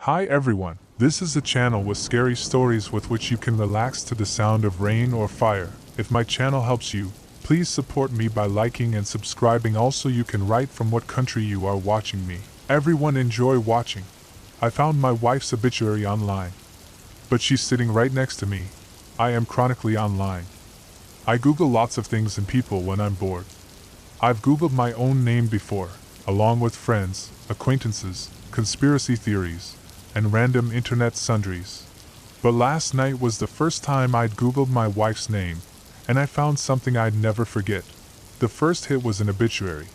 Hi everyone, this is a channel with scary stories with which you can relax to the sound of rain or fire. If my channel helps you, please support me by liking and subscribing. Also, you can write from what country you are watching me. Everyone enjoy watching. I found my wife's obituary online, but she's sitting right next to me. I am chronically online. I Google lots of things and people when I'm bored. I've Googled my own name before, along with friends, acquaintances, conspiracy theories, and random internet sundries. But last night was the first time I'd Googled my wife's name, and I found something I'd never forget. The first hit was an obituary.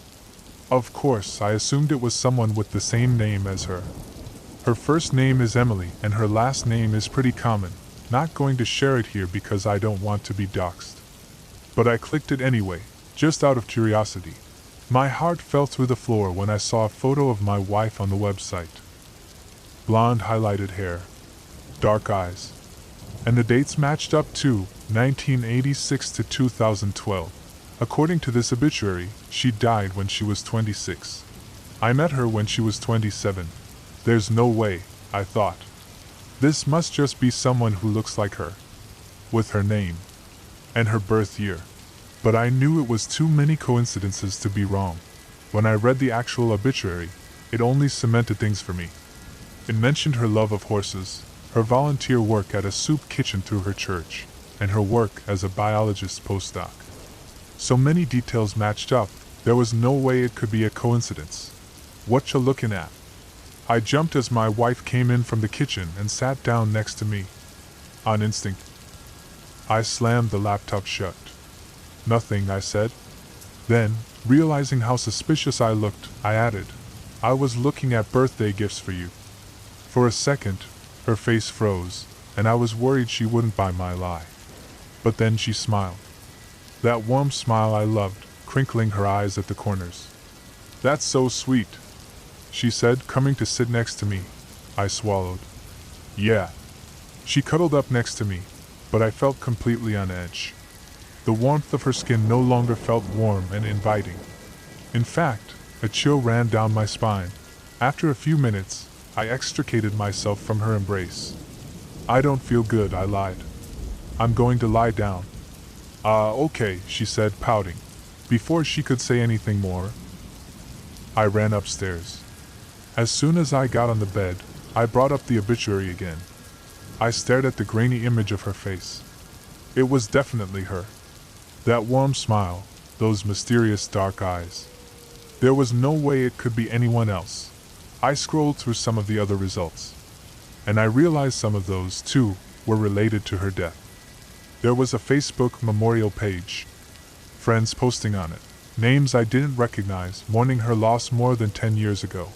Of course, I assumed it was someone with the same name as her. Her first name is Emily, and her last name is pretty common. Not going to share it here because I don't want to be doxxed. But I clicked it anyway, just out of curiosity. My heart fell through the floor when I saw a photo of my wife on the website. Blonde highlighted hair, dark eyes, and the dates matched up too, 1986 to 2012. According to this obituary, she died when she was 26. I met her when she was 27. There's no way, I thought. This must just be someone who looks like her, with her name and her birth year. But I knew it was too many coincidences to be wrong. When I read the actual obituary, it only cemented things for me. It mentioned her love of horses, her volunteer work at a soup kitchen through her church, and her work as a biologist postdoc. So many details matched up, there was no way it could be a coincidence. What you looking at? I jumped as my wife came in from the kitchen and sat down next to me. On instinct, I slammed the laptop shut. Nothing, I said. Then, realizing how suspicious I looked, I added, I was looking at birthday gifts for you. For a second, her face froze, and I was worried she wouldn't buy my lie. But then she smiled. That warm smile I loved, crinkling her eyes at the corners. That's so sweet, she said, coming to sit next to me. I swallowed. Yeah. She cuddled up next to me, but I felt completely on edge. The warmth of her skin no longer felt warm and inviting. In fact, a chill ran down my spine. After a few minutes, I extricated myself from her embrace. I don't feel good, I lied. I'm going to lie down. Okay, she said, pouting. Before she could say anything more, I ran upstairs. As soon as I got on the bed, I brought up the obituary again. I stared at the grainy image of her face. It was definitely her. That warm smile, those mysterious dark eyes. There was no way it could be anyone else. I scrolled through some of the other results, and I realized some of those, too, were related to her death. There was a Facebook memorial page, friends posting on it, names I didn't recognize, mourning her loss more than 10 years ago.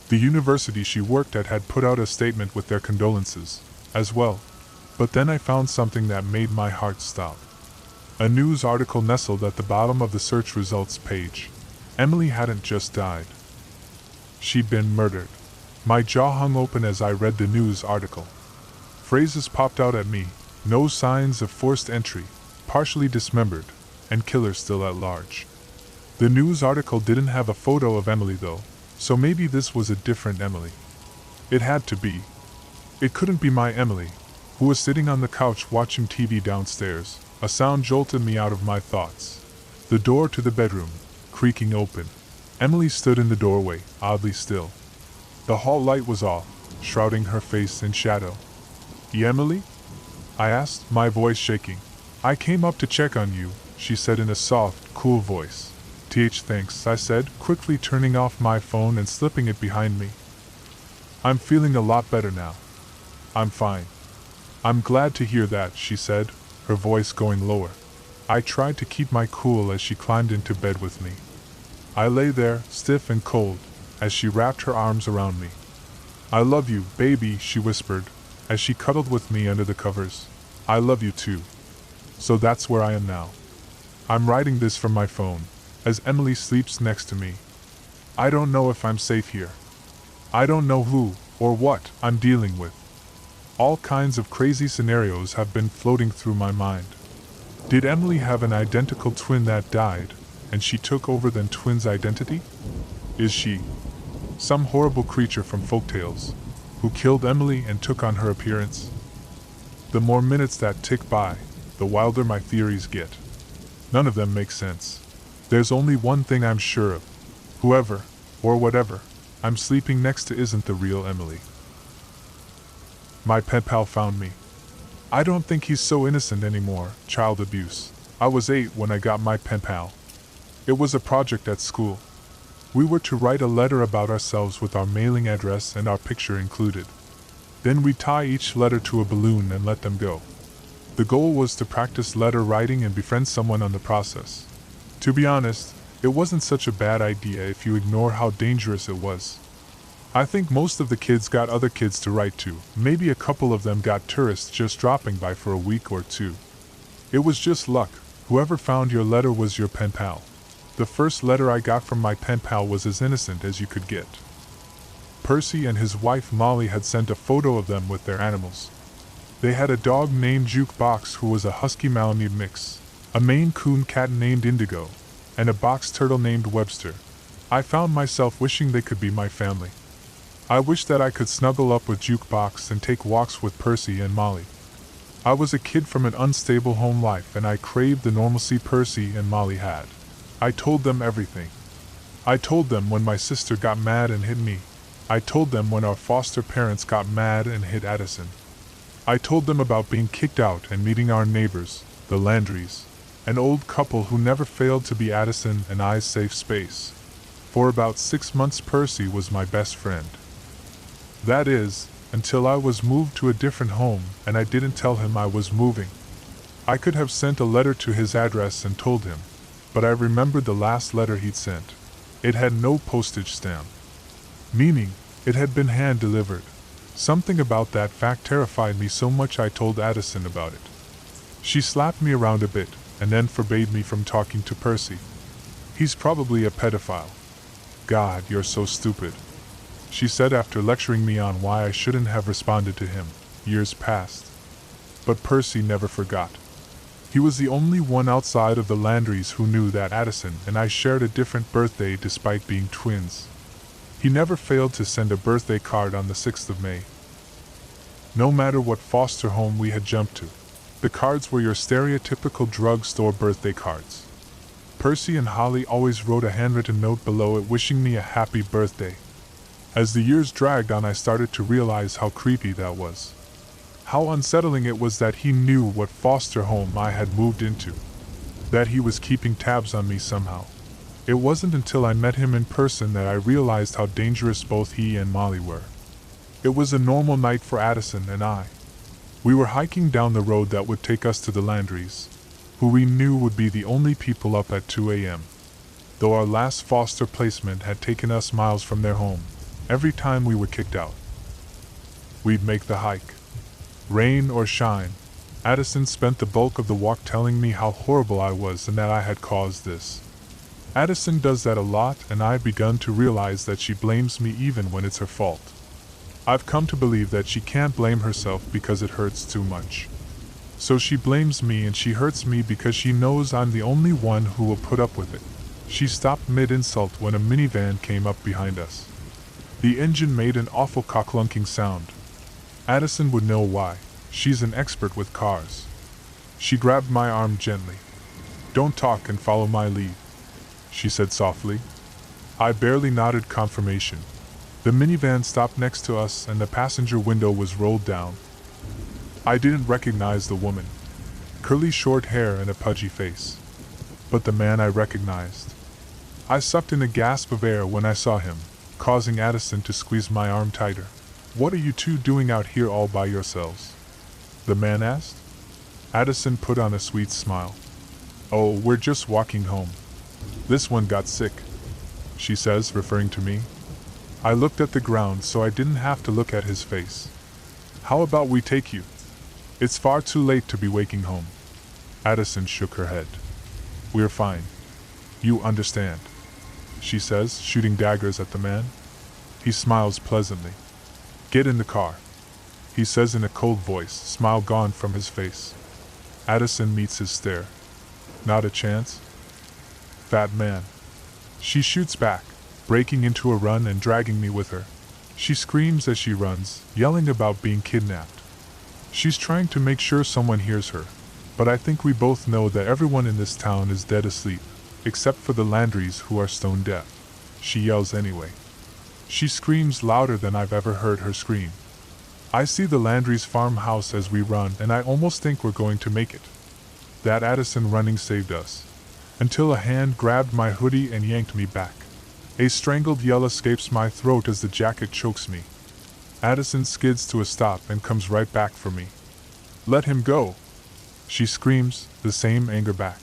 The university she worked at had put out a statement with their condolences, as well. But then I found something that made my heart stop. A news article nestled at the bottom of the search results page. Emily hadn't just died. She'd been murdered. My jaw hung open as I read the news article. Phrases popped out at me. No signs of forced entry, partially dismembered, and killer still at large. The news article didn't have a photo of Emily though, so maybe this was a different Emily. It had to be. It couldn't be my Emily, who was sitting on the couch watching TV downstairs. A sound jolted me out of my thoughts. The door to the bedroom, creaking open. Emily stood in the doorway, oddly still. The hall light was off, shrouding her face in shadow. Emily? I asked, my voice shaking. I came up to check on you, she said in a soft, cool voice. Thanks, I said, quickly turning off my phone and slipping it behind me. I'm feeling a lot better now. I'm fine. I'm glad to hear that, she said, her voice going lower. I tried to keep my cool as she climbed into bed with me. I lay there, stiff and cold, as she wrapped her arms around me. I love you, baby, she whispered, as she cuddled with me under the covers. I love you too. So that's where I am now. I'm writing this from my phone, as Emily sleeps next to me. I don't know if I'm safe here. I don't know who, or what, I'm dealing with. All kinds of crazy scenarios have been floating through my mind. Did Emily have an identical twin that died, and she took over the twin's identity? Is she some horrible creature from folktales? Who killed Emily and took on her appearance? The more minutes that tick by, the wilder my theories get. None of them make sense. There's only one thing I'm sure of. Whoever, or whatever, I'm sleeping next to isn't the real Emily. My pen pal found me. I don't think he's so innocent anymore. Child abuse. I was 8 when I got my pen pal. It was a project at school. We were to write a letter about ourselves with our mailing address and our picture included. Then we'd tie each letter to a balloon and let them go. The goal was to practice letter writing and befriend someone on the process. To be honest, it wasn't such a bad idea if you ignore how dangerous it was. I think most of the kids got other kids to write to. Maybe a couple of them got tourists just dropping by for a week or two. It was just luck. Whoever found your letter was your pen pal. The first letter I got from my pen pal was as innocent as you could get. Percy and his wife Molly had sent a photo of them with their animals. They had a dog named Jukebox who was a husky Malamute mix, a Maine Coon cat named Indigo, and a box turtle named Webster. I found myself wishing they could be my family. I wished that I could snuggle up with Jukebox and take walks with Percy and Molly. I was a kid from an unstable home life and I craved the normalcy Percy and Molly had. I told them everything. I told them when my sister got mad and hit me. I told them when our foster parents got mad and hit Addison. I told them about being kicked out and meeting our neighbors, the Landrys, an old couple who never failed to be Addison and I's safe space. For about 6 months Percy was my best friend. That is, until I was moved to a different home and I didn't tell him I was moving. I could have sent a letter to his address and told him, but I remembered the last letter he'd sent. It had no postage stamp. Meaning, it had been hand-delivered. Something about that fact terrified me so much I told Addison about it. She slapped me around a bit, and then forbade me from talking to Percy. He's probably a pedophile. God, you're so stupid, she said after lecturing me on why I shouldn't have responded to him. Years passed. But Percy never forgot. He was the only one outside of the Landrys who knew that Addison and I shared a different birthday despite being twins. He never failed to send a birthday card on the 6th of May. No matter what foster home we had jumped to, the cards were your stereotypical drugstore birthday cards. Percy and Holly always wrote a handwritten note below it wishing me a happy birthday. As the years dragged on I started to realize how creepy that was. How unsettling it was that he knew what foster home I had moved into. That he was keeping tabs on me somehow. It wasn't until I met him in person that I realized how dangerous both he and Molly were. It was a normal night for Addison and I. We were hiking down the road that would take us to the Landrys, who we knew would be the only people up at 2 a.m. Though our last foster placement had taken us miles from their home, every time we were kicked out, we'd make the hike. Rain or shine, Addison spent the bulk of the walk telling me how horrible I was and that I had caused this. Addison does that a lot and I've begun to realize that she blames me even when it's her fault. I've come to believe that she can't blame herself because it hurts too much. So she blames me and she hurts me because she knows I'm the only one who will put up with it. She stopped mid-insult when a minivan came up behind us. The engine made an awful cock-clunking sound. Addison would know why. She's an expert with cars. She grabbed my arm gently. "Don't talk and follow my lead," she said softly. I barely nodded confirmation. The minivan stopped next to us and the passenger window was rolled down. I didn't recognize the woman. Curly short hair and a pudgy face. But the man I recognized. I sucked in a gasp of air when I saw him, causing Addison to squeeze my arm tighter. "What are you two doing out here all by yourselves?" the man asked. Addison put on a sweet smile. "Oh, we're just walking home. This one got sick," she says, referring to me. I looked at the ground so I didn't have to look at his face. "How about we take you? It's far too late to be waking home." Addison shook her head. "We're fine. You understand," she says, shooting daggers at the man. He smiles pleasantly. "Get in the car," he says in a cold voice, smile gone from his face. Addison meets his stare. "Not a chance?" "Fat man." She shoots back, breaking into a run and dragging me with her. She screams as she runs, yelling about being kidnapped. She's trying to make sure someone hears her, but I think we both know that everyone in this town is dead asleep, except for the Landrys who are stone deaf. She yells anyway. She screams louder than I've ever heard her scream. I see the Landrys' farmhouse as we run, and I almost think we're going to make it. That Addison running saved us, until a hand grabbed my hoodie and yanked me back. A strangled yell escapes my throat as the jacket chokes me. Addison skids to a stop and comes right back for me. "Let him go!" She screams, the same anger back.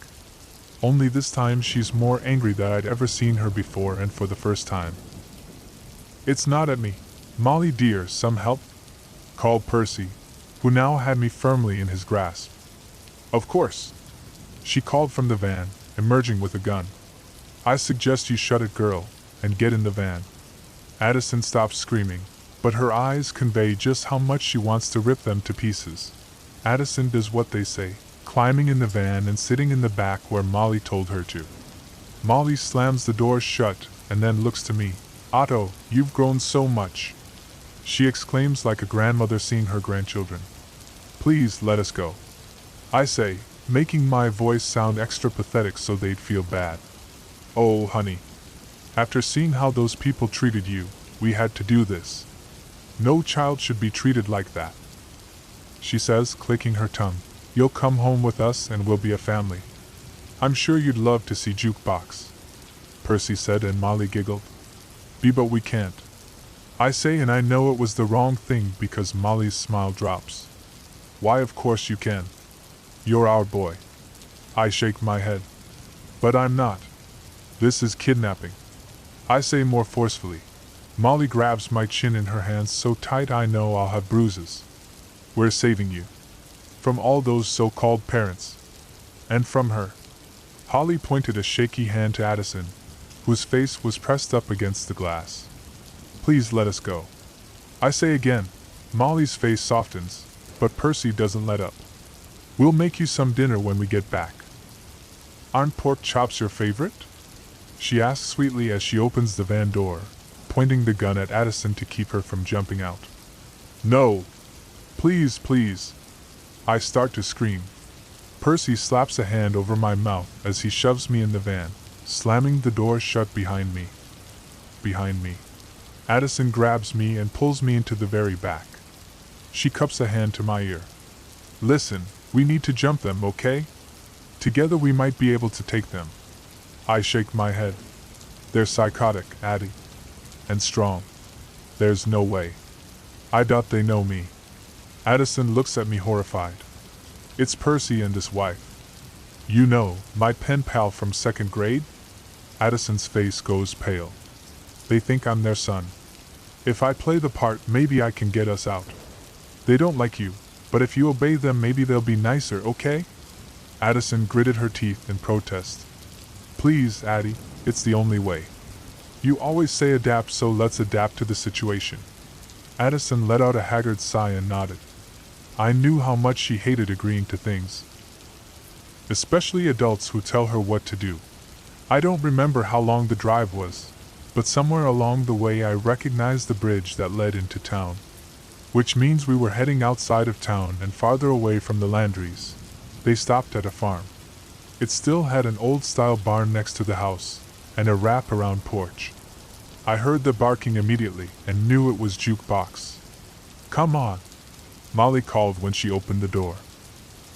Only this time she's more angry than I'd ever seen her before, and for the first time. "It's not at me. Molly dear, some help?" called Percy, who now had me firmly in his grasp. "Of course," she called from the van, emerging with a gun. "I suggest you shut it, girl, and get in the van." Addison stops screaming, but her eyes convey just how much she wants to rip them to pieces. Addison does what they say, climbing in the van and sitting in the back where Molly told her to. Molly slams the door shut and then looks to me. "Otto, you've grown so much," she exclaims like a grandmother seeing her grandchildren. "Please let us go," I say, making my voice sound extra pathetic so they'd feel bad. "Oh, honey. After seeing how those people treated you, we had to do this. No child should be treated like that," she says, clicking her tongue. "You'll come home with us and we'll be a family. I'm sure you'd love to see Jukebox," Percy said, and Molly giggled. But we can't," I say, and I know it was the wrong thing because Molly's smile drops. "Why, of course you can. You're our boy." I shake my head. "But I'm not. This is kidnapping," I say more forcefully. Molly grabs my chin in her hands so tight I know I'll have bruises. "We're saving you. From all those so-called parents. And from her." Holly pointed a shaky hand to Addison, whose face was pressed up against the glass. "Please let us go," I say again. Molly's face softens, but Percy doesn't let up. "We'll make you some dinner when we get back." "Aren't pork chops your favorite?" she asks sweetly as she opens the van door, pointing the gun at Addison to keep her from jumping out. "No! Please, please!" I start to scream. Percy slaps a hand over my mouth as he shoves me in the van, slamming the door shut behind me. Behind me. Addison grabs me and pulls me into the very back. She cups a hand to my ear. "Listen, we need to jump them, okay? Together we might be able to take them." I shake my head. "They're psychotic, Addie. And strong. There's no way. I doubt they know me." Addison looks at me horrified. "It's Percy and his wife. You know, my pen pal from second grade?" Addison's face goes pale. "They think I'm their son. If I play the part, maybe I can get us out. They don't like you, but if you obey them maybe they'll be nicer, okay?" Addison gritted her teeth in protest. "Please, Addie, it's the only way. You always say adapt, so let's adapt to the situation." Addison let out a haggard sigh and nodded. I knew how much she hated agreeing to things, especially adults who tell her what to do. I don't remember how long the drive was, but somewhere along the way I recognized the bridge that led into town, which means we were heading outside of town and farther away from the Landrys. They stopped at a farm. It still had an old-style barn next to the house, and a wrap-around porch. I heard the barking immediately and knew it was Jukebox. "Come on," Molly called when she opened the door.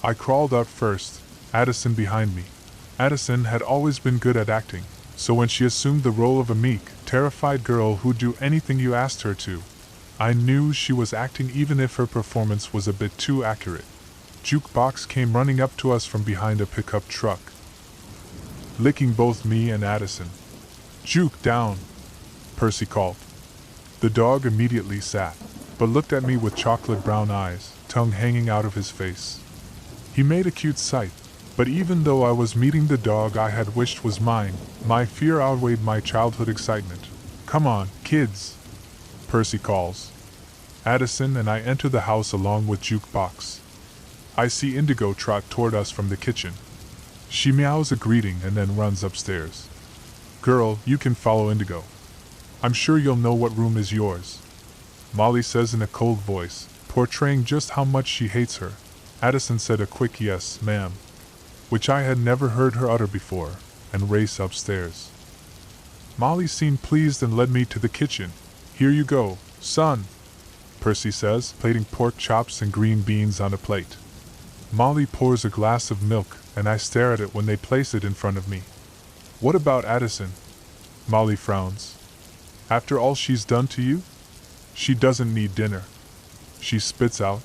I crawled out first, Addison behind me. Addison had always been good at acting, so when she assumed the role of a meek, terrified girl who'd do anything you asked her to, I knew she was acting even if her performance was a bit too accurate. Jukebox came running up to us from behind a pickup truck, licking both me and Addison. "Juke down," Percy called. The dog immediately sat, but looked at me with chocolate brown eyes, tongue hanging out of his face. He made a cute sight, but even though I was meeting the dog I had wished was mine, my fear outweighed my childhood excitement. "Come on, kids," Percy calls. Addison and I enter the house along with Jukebox. I see Indigo trot toward us from the kitchen. She meows a greeting and then runs upstairs. "Girl, you can follow Indigo. I'm sure you'll know what room is yours," Molly says in a cold voice, portraying just how much she hates her. Addison said a quick yes, ma'am, which I had never heard her utter before, and race upstairs. Molly seemed pleased and led me to the kitchen. Here you go, son, Percy says, plating pork chops and green beans on a plate. Molly pours a glass of milk, and I stare at it when they place it in front of me. What about Addison? Molly frowns. After all she's done to you? She doesn't need dinner. She spits out.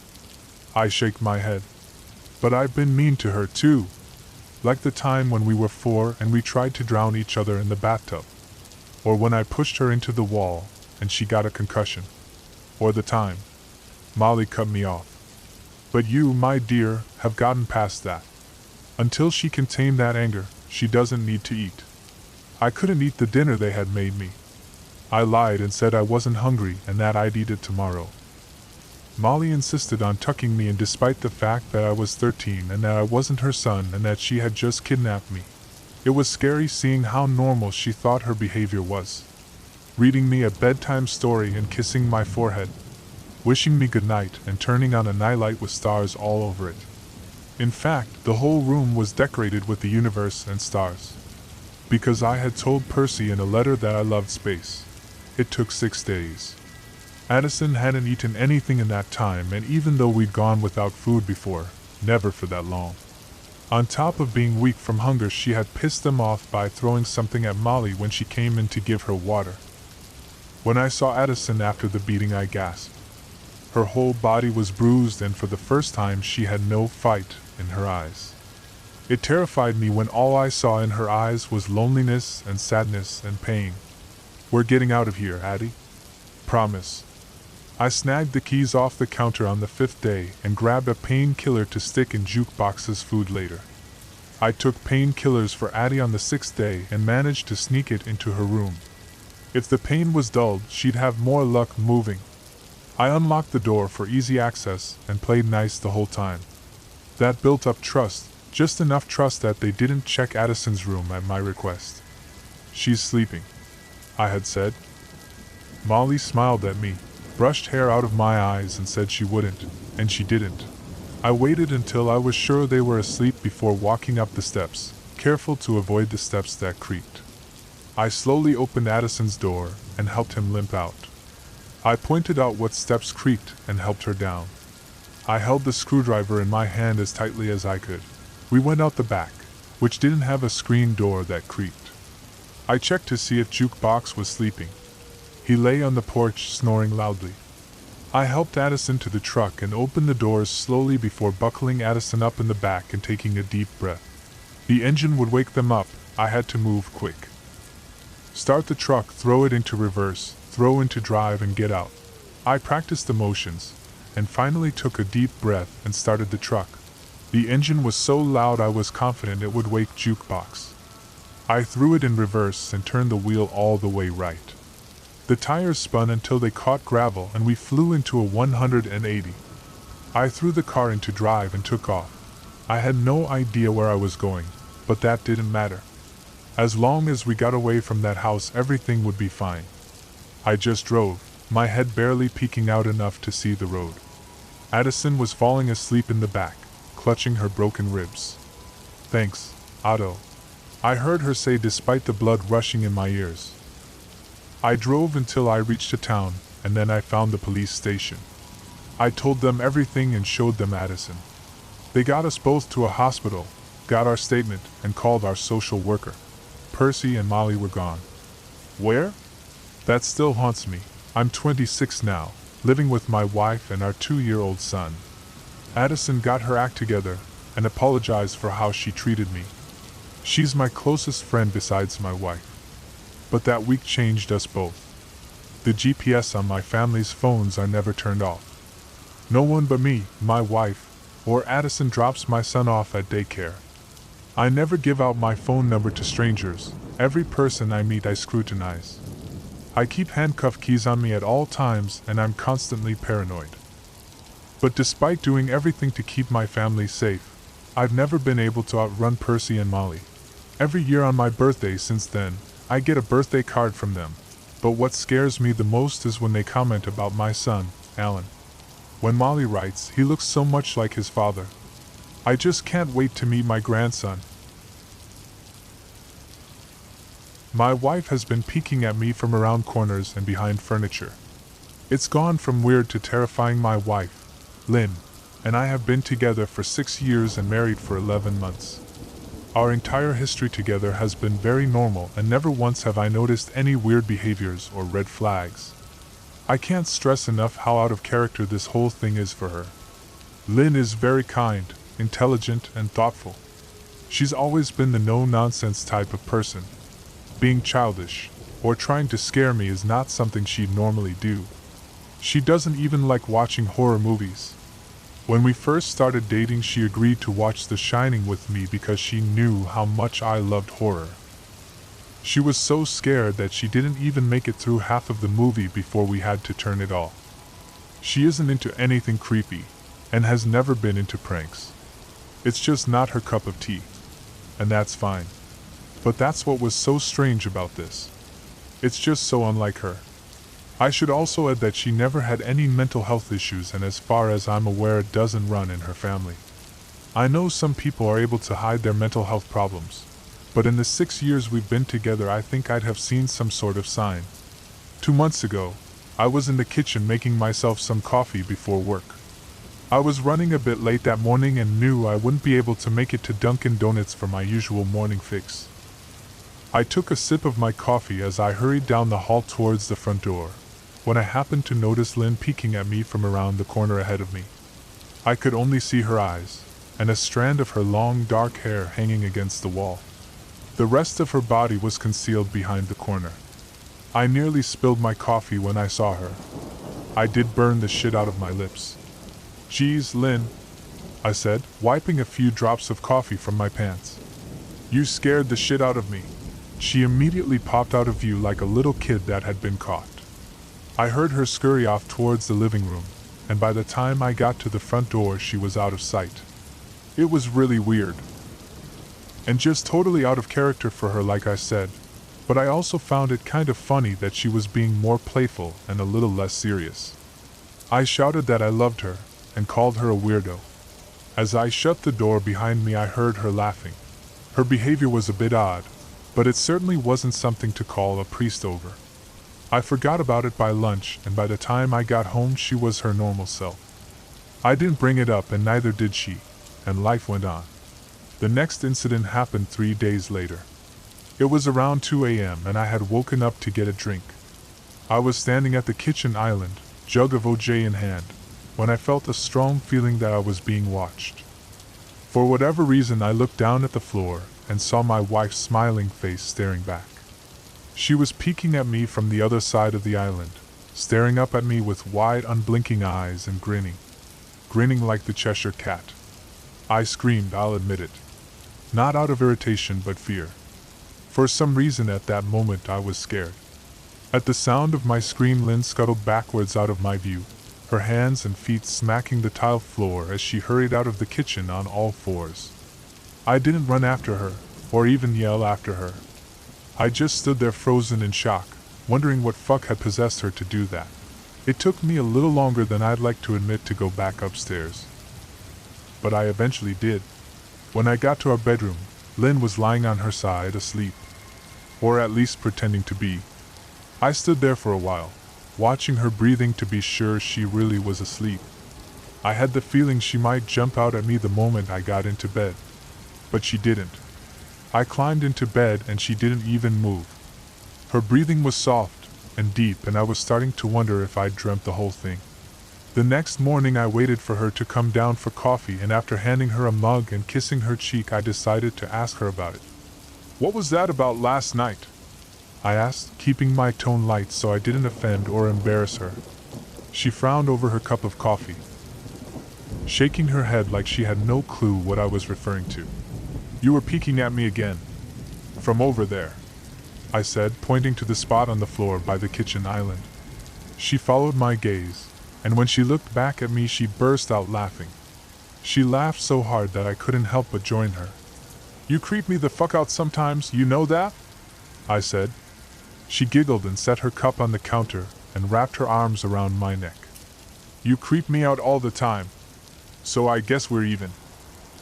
I shake my head. But I've been mean to her too. Like the time when we were 4 and we tried to drown each other in the bathtub. Or when I pushed her into the wall and she got a concussion. Or the time. Molly cut me off. But you, my dear, have gotten past that. Until she can tame that anger, she doesn't need to eat. I couldn't eat the dinner they had made me. I lied and said I wasn't hungry and that I'd eat it tomorrow. Molly insisted on tucking me in despite the fact that I was 13 and that I wasn't her son and that she had just kidnapped me. It was scary seeing how normal she thought her behavior was. Reading me a bedtime story and kissing my forehead, wishing me good night and turning on a nightlight with stars all over it. In fact, the whole room was decorated with the universe and stars. Because I had told Percy in a letter that I loved space. It took 6 days. Addison hadn't eaten anything in that time, and even though we'd gone without food before, never for that long. On top of being weak from hunger, she had pissed them off by throwing something at Molly when she came in to give her water. When I saw Addison after the beating, I gasped. Her whole body was bruised, and for the first time she had no fight in her eyes. It terrified me when all I saw in her eyes was loneliness and sadness and pain. We're getting out of here, Addie. Promise. I snagged the keys off the counter on the 5th day and grabbed a painkiller to stick in Jukebox's food later. I took painkillers for Addie on the 6th day and managed to sneak it into her room. If the pain was dulled, she'd have more luck moving. I unlocked the door for easy access and played nice the whole time. That built up trust, just enough trust that they didn't check Addison's room at my request. She's sleeping, I had said. Molly smiled at me, brushed hair out of my eyes and said she wouldn't, and she didn't. I waited until I was sure they were asleep before walking up the steps, careful to avoid the steps that creaked. I slowly opened Addison's door and helped him limp out. I pointed out what steps creaked and helped her down. I held the screwdriver in my hand as tightly as I could. We went out the back, which didn't have a screen door that creaked. I checked to see if Jukebox was sleeping. He lay on the porch snoring loudly. I helped Addison to the truck and opened the doors slowly before buckling Addison up in the back and taking a deep breath. The engine would wake them up. I had to move quick. Start the truck, throw it into reverse, throw into drive and get out. I practiced the motions, and finally took a deep breath and started the truck. The engine was so loud I was confident it would wake Jukebox. I threw it in reverse and turned the wheel all the way right. The tires spun until they caught gravel and we flew into a 180. I threw the car into drive and took off. I had no idea where I was going, but that didn't matter. As long as we got away from that house, everything would be fine. I just drove, my head barely peeking out enough to see the road. Addison was falling asleep in the back, clutching her broken ribs. Thanks, Otto, I heard her say despite the blood rushing in my ears. I drove until I reached a town, and then I found the police station. I told them everything and showed them Addison. They got us both to a hospital, got our statement, and called our social worker. Percy and Molly were gone. Where? That still haunts me. I'm 26 now, living with my wife and our 2-year-old son. Addison got her act together and apologized for how she treated me. She's my closest friend besides my wife. But that week changed us both. The GPS on my family's phones are never turned off. No one but me, my wife, or Addison drops my son off at daycare. I never give out my phone number to strangers. Every person I meet I scrutinize. I keep handcuff keys on me at all times and I'm constantly paranoid. But despite doing everything to keep my family safe, I've never been able to outrun Percy and Molly. Every year on my birthday since then, I get a birthday card from them. But what scares me the most is when they comment about my son, Alan. When Molly writes, he looks so much like his father. I just can't wait to meet my grandson. My wife has been peeking at me from around corners and behind furniture. It's gone from weird to terrifying. My wife, Lynn, and I have been together for 6 years and married for 11 months. Our entire history together has been very normal, and never once have I noticed any weird behaviors or red flags. I can't stress enough how out of character this whole thing is for her. Lynn is very kind, intelligent, and thoughtful. She's always been the no-nonsense type of person. Being childish or trying to scare me is not something she'd normally do. She doesn't even like watching horror movies. When we first started dating, she agreed to watch The Shining with me because she knew how much I loved horror. She was so scared that she didn't even make it through half of the movie before we had to turn it off. She isn't into anything creepy, and has never been into pranks. It's just not her cup of tea. And that's fine. But that's what was so strange about this. It's just so unlike her. I should also add that she never had any mental health issues, and as far as I'm aware, it doesn't run in her family. I know some people are able to hide their mental health problems, but in the 6 years we've been together, I think I'd have seen some sort of sign. 2 months ago, I was in the kitchen making myself some coffee before work. I was running a bit late that morning and knew I wouldn't be able to make it to Dunkin' Donuts for my usual morning fix. I took a sip of my coffee as I hurried down the hall towards the front door, when I happened to notice Lynn peeking at me from around the corner ahead of me. I could only see her eyes, and a strand of her long dark hair hanging against the wall. The rest of her body was concealed behind the corner. I nearly spilled my coffee when I saw her. I did burn the shit out of my lips. "Geez, Lynn," I said, wiping a few drops of coffee from my pants. "You scared the shit out of me." She immediately popped out of view like a little kid that had been caught. I heard her scurry off towards the living room, and by the time I got to the front door, she was out of sight. It was really weird. And just totally out of character for her, like I said, but I also found it kind of funny that she was being more playful and a little less serious. I shouted that I loved her, and called her a weirdo. As I shut the door behind me, I heard her laughing. Her behavior was a bit odd, but it certainly wasn't something to call a priest over. I forgot about it by lunch, and by the time I got home she was her normal self. I didn't bring it up, and neither did she, and life went on. The next incident happened 3 days later. It was around 2 a.m. and I had woken up to get a drink. I was standing at the kitchen island, jug of OJ in hand, when I felt a strong feeling that I was being watched. For whatever reason, I looked down at the floor and saw my wife's smiling face staring back. She was peeking at me from the other side of the island, staring up at me with wide, unblinking eyes and grinning like the Cheshire Cat. I screamed, I'll admit it. Not out of irritation but fear. For some reason at that moment I was scared. At the sound of my scream, Lynn scuttled backwards out of my view, her hands and feet smacking the tile floor as she hurried out of the kitchen on all fours. I didn't run after her, or even yell after her. I just stood there frozen in shock, wondering what fuck had possessed her to do that. It took me a little longer than I'd like to admit to go back upstairs. But I eventually did. When I got to our bedroom, Lynn was lying on her side asleep. Or at least pretending to be. I stood there for a while, watching her breathing to be sure she really was asleep. I had the feeling she might jump out at me the moment I got into bed. But she didn't. I climbed into bed and she didn't even move. Her breathing was soft and deep, and I was starting to wonder if I'd dreamt the whole thing. The next morning I waited for her to come down for coffee, and after handing her a mug and kissing her cheek, I decided to ask her about it. "What was that about last night?" I asked, keeping my tone light so I didn't offend or embarrass her. She frowned over her cup of coffee, shaking her head like she had no clue what I was referring to. "You were peeking at me again. From over there," I said, pointing to the spot on the floor by the kitchen island. She followed my gaze, and when she looked back at me she burst out laughing. She laughed so hard that I couldn't help but join her. "You creep me the fuck out sometimes, you know that?" I said. She giggled and set her cup on the counter and wrapped her arms around my neck. "You creep me out all the time, so I guess we're even,"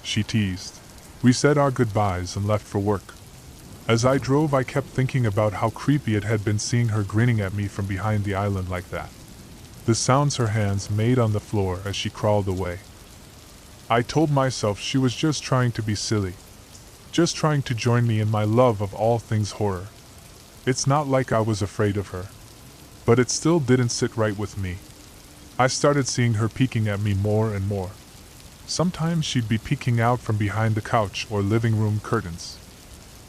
she teased. We said our goodbyes and left for work. As I drove, I kept thinking about how creepy it had been seeing her grinning at me from behind the island like that. The sounds her hands made on the floor as she crawled away. I told myself she was just trying to be silly, just trying to join me in my love of all things horror. It's not like I was afraid of her, but it still didn't sit right with me. I started seeing her peeking at me more and more. Sometimes she'd be peeking out from behind the couch or living room curtains.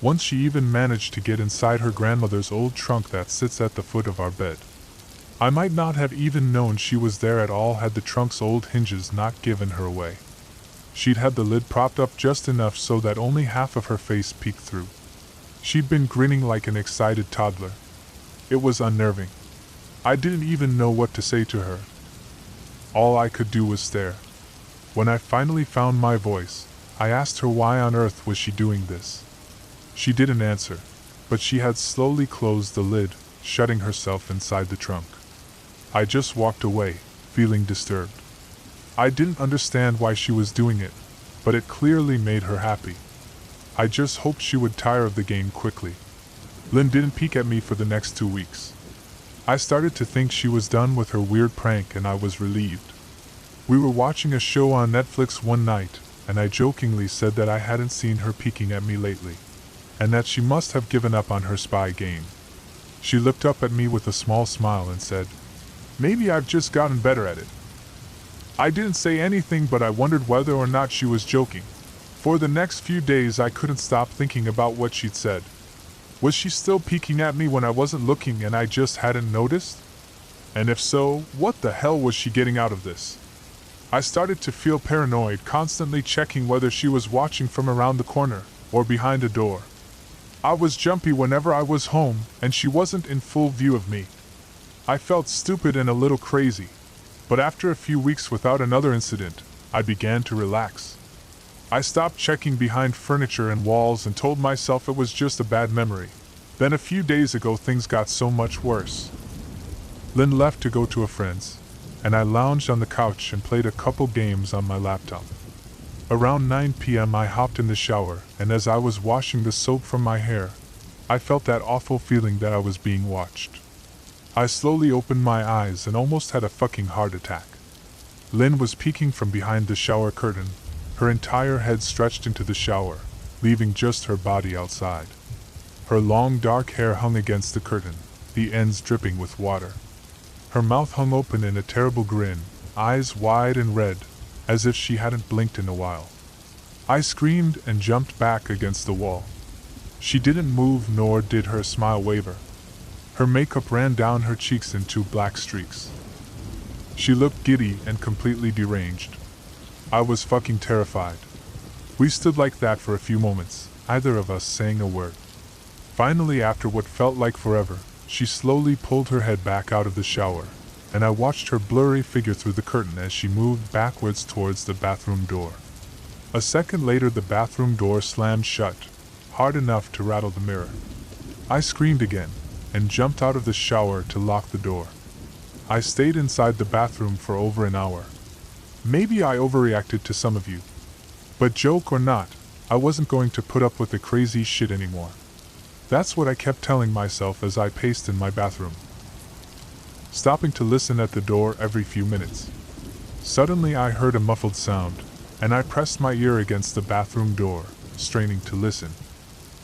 Once she even managed to get inside her grandmother's old trunk that sits at the foot of our bed. I might not have even known she was there at all had the trunk's old hinges not given her away. She'd had the lid propped up just enough so that only half of her face peeked through. She'd been grinning like an excited toddler. It was unnerving. I didn't even know what to say to her. All I could do was stare. When I finally found my voice, I asked her why on earth was she doing this. She didn't answer, but she had slowly closed the lid, shutting herself inside the trunk. I just walked away, feeling disturbed. I didn't understand why she was doing it, but it clearly made her happy. I just hoped she would tire of the game quickly. Lynn didn't peek at me for the next 2 weeks. I started to think she was done with her weird prank and I was relieved. We were watching a show on Netflix one night, and I jokingly said that I hadn't seen her peeking at me lately, and that she must have given up on her spy game. She looked up at me with a small smile and said, "Maybe I've just gotten better at it." I didn't say anything, but I wondered whether or not she was joking. For the next few days I couldn't stop thinking about what she'd said. Was she still peeking at me when I wasn't looking and I just hadn't noticed? And if so, what the hell was she getting out of this? I started to feel paranoid, constantly checking whether she was watching from around the corner or behind a door. I was jumpy whenever I was home and she wasn't in full view of me. I felt stupid and a little crazy, but after a few weeks without another incident, I began to relax. I stopped checking behind furniture and walls and told myself it was just a bad memory. Then a few days ago things got so much worse. Lynn left to go to a friend's, and I lounged on the couch and played a couple games on my laptop. Around 9 p.m. I hopped in the shower, and as I was washing the soap from my hair, I felt that awful feeling that I was being watched. I slowly opened my eyes and almost had a fucking heart attack. Lynn was peeking from behind the shower curtain, her entire head stretched into the shower, leaving just her body outside. Her long dark hair hung against the curtain, the ends dripping with water. Her mouth hung open in a terrible grin, eyes wide and red, as if she hadn't blinked in a while. I screamed and jumped back against the wall. She didn't move, nor did her smile waver. Her makeup ran down her cheeks in 2 black streaks. She looked giddy and completely deranged. I was fucking terrified. We stood like that for a few moments, neither of us saying a word. Finally, after what felt like forever, she slowly pulled her head back out of the shower, and I watched her blurry figure through the curtain as she moved backwards towards the bathroom door. A second later, the bathroom door slammed shut, hard enough to rattle the mirror. I screamed again, and jumped out of the shower to lock the door. I stayed inside the bathroom for over an hour. Maybe I overreacted to some of you. But joke or not, I wasn't going to put up with the crazy shit anymore. That's what I kept telling myself as I paced in my bathroom, stopping to listen at the door every few minutes. Suddenly I heard a muffled sound, and I pressed my ear against the bathroom door, straining to listen.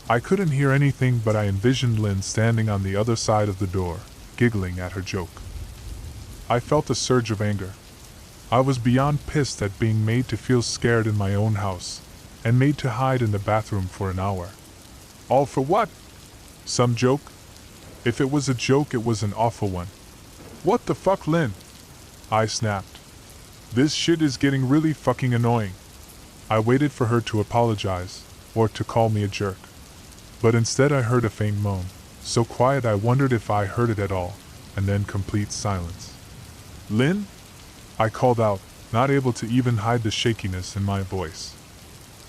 I couldn't hear anything, but I envisioned Lynn standing on the other side of the door, giggling at her joke. I felt a surge of anger. I was beyond pissed at being made to feel scared in my own house, and made to hide in the bathroom for an hour. All for what? Some joke? If it was a joke, it was an awful one. What the fuck, Lynn? I snapped. This shit is getting really fucking annoying. I waited for her to apologize, or to call me a jerk. But instead I heard a faint moan, so quiet I wondered if I heard it at all, and then complete silence. Lynn? I called out, not able to even hide the shakiness in my voice.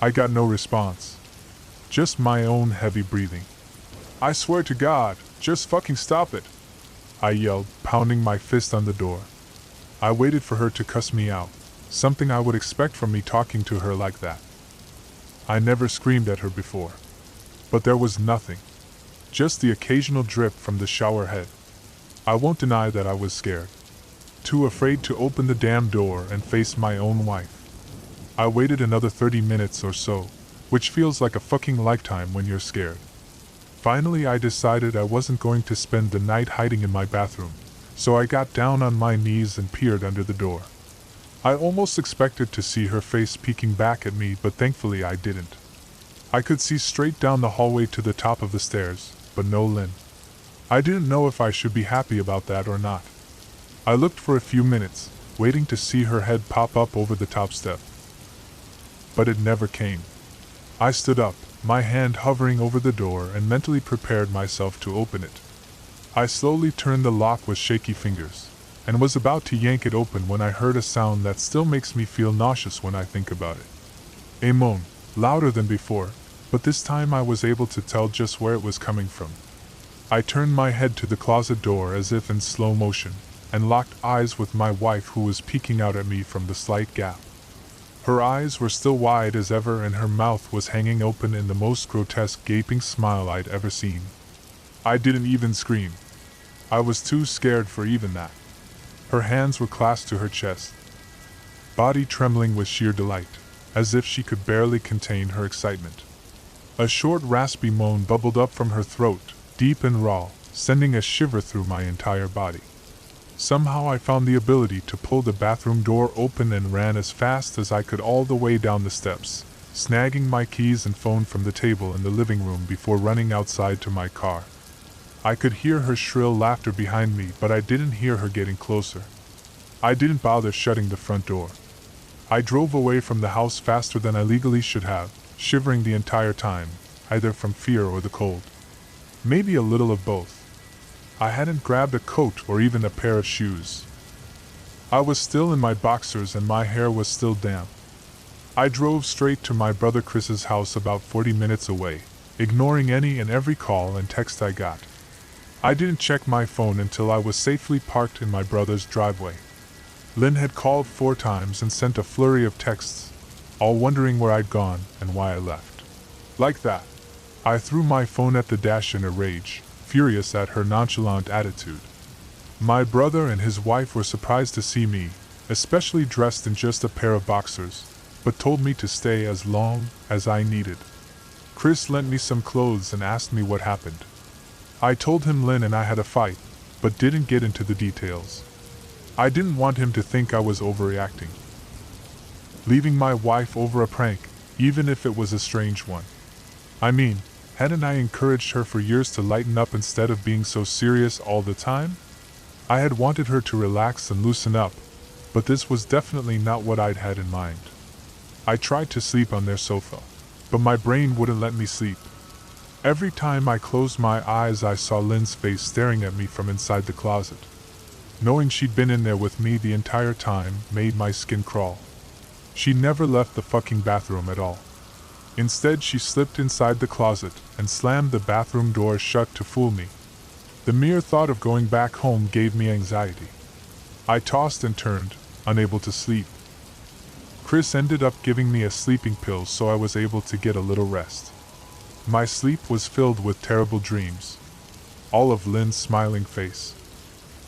I got no response. Just my own heavy breathing. I swear to God, just fucking stop it, I yelled, pounding my fist on the door. I waited for her to cuss me out, something I would expect from me talking to her like that. I never screamed at her before. But there was nothing. Just the occasional drip from the shower head. I won't deny that I was scared. Too afraid to open the damn door and face my own wife. I waited another 30 minutes or so, which feels like a fucking lifetime when you're scared. Finally, I decided I wasn't going to spend the night hiding in my bathroom, so I got down on my knees and peered under the door. I almost expected to see her face peeking back at me, but thankfully I didn't. I could see straight down the hallway to the top of the stairs, but no Lynn. I didn't know if I should be happy about that or not. I looked for a few minutes, waiting to see her head pop up over the top step. But it never came. I stood up, my hand hovering over the door, and mentally prepared myself to open it. I slowly turned the lock with shaky fingers, and was about to yank it open when I heard a sound that still makes me feel nauseous when I think about it. A moan, louder than before, but this time I was able to tell just where it was coming from. I turned my head to the closet door as if in slow motion, and locked eyes with my wife, who was peeking out at me from the slight gap. Her eyes were still wide as ever, and her mouth was hanging open in the most grotesque gaping smile I'd ever seen. I didn't even scream. I was too scared for even that. Her hands were clasped to her chest, body trembling with sheer delight, as if she could barely contain her excitement. A short raspy moan bubbled up from her throat, deep and raw, sending a shiver through my entire body. Somehow I found the ability to pull the bathroom door open and ran as fast as I could all the way down the steps, snagging my keys and phone from the table in the living room before running outside to my car. I could hear her shrill laughter behind me, but I didn't hear her getting closer. I didn't bother shutting the front door. I drove away from the house faster than I legally should have, shivering the entire time, either from fear or the cold. Maybe a little of both. I hadn't grabbed a coat or even a pair of shoes. I was still in my boxers and my hair was still damp. I drove straight to my brother Chris's house about 40 minutes away, ignoring any and every call and text I got. I didn't check my phone until I was safely parked in my brother's driveway. Lynn had called 4 times and sent a flurry of texts, all wondering where I'd gone and why I left. Like that. I threw my phone at the dash in a rage, furious at her nonchalant attitude. My brother and his wife were surprised to see me, especially dressed in just a pair of boxers, but told me to stay as long as I needed. Chris lent me some clothes and asked me what happened. I told him Lynn and I had a fight, but didn't get into the details. I didn't want him to think I was overreacting. Leaving my wife over a prank, even if it was a strange one. I mean, hadn't I encouraged her for years to lighten up instead of being so serious all the time? I had wanted her to relax and loosen up, but this was definitely not what I'd had in mind. I tried to sleep on their sofa, but my brain wouldn't let me sleep. Every time I closed my eyes, I saw Lynn's face staring at me from inside the closet. Knowing she'd been in there with me the entire time made my skin crawl. She never left the fucking bathroom at all. Instead, she slipped inside the closet and slammed the bathroom door shut to fool me. The mere thought of going back home gave me anxiety. I tossed and turned, unable to sleep. Chris ended up giving me a sleeping pill so I was able to get a little rest. My sleep was filled with terrible dreams. All of Lynn's smiling face.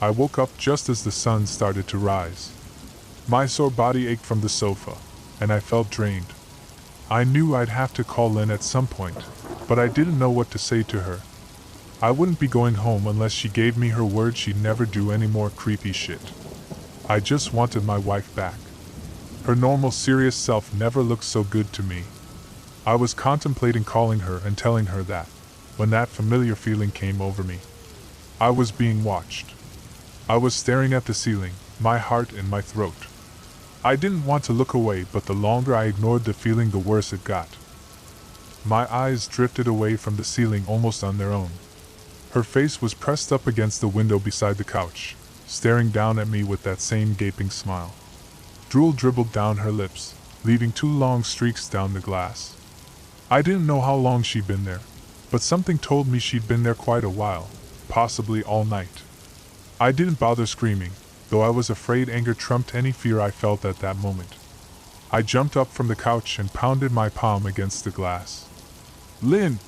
I woke up just as the sun started to rise. My sore body ached from the sofa, and I felt drained. I knew I'd have to call Lynn at some point, but I didn't know what to say to her. I wouldn't be going home unless she gave me her word she'd never do any more creepy shit. I just wanted my wife back. Her normal serious self never looked so good to me. I was contemplating calling her and telling her that, when that familiar feeling came over me. I was being watched. I was staring at the ceiling, my heart in my throat. I didn't want to look away, but the longer I ignored the feeling, the worse it got. My eyes drifted away from the ceiling almost on their own. Her face was pressed up against the window beside the couch, staring down at me with that same gaping smile. Drool dribbled down her lips, leaving 2 long streaks down the glass. I didn't know how long she'd been there, but something told me she'd been there quite a while, possibly all night. I didn't bother screaming, though I was afraid anger trumped any fear I felt at that moment. I jumped up from the couch and pounded my palm against the glass. "Lynn!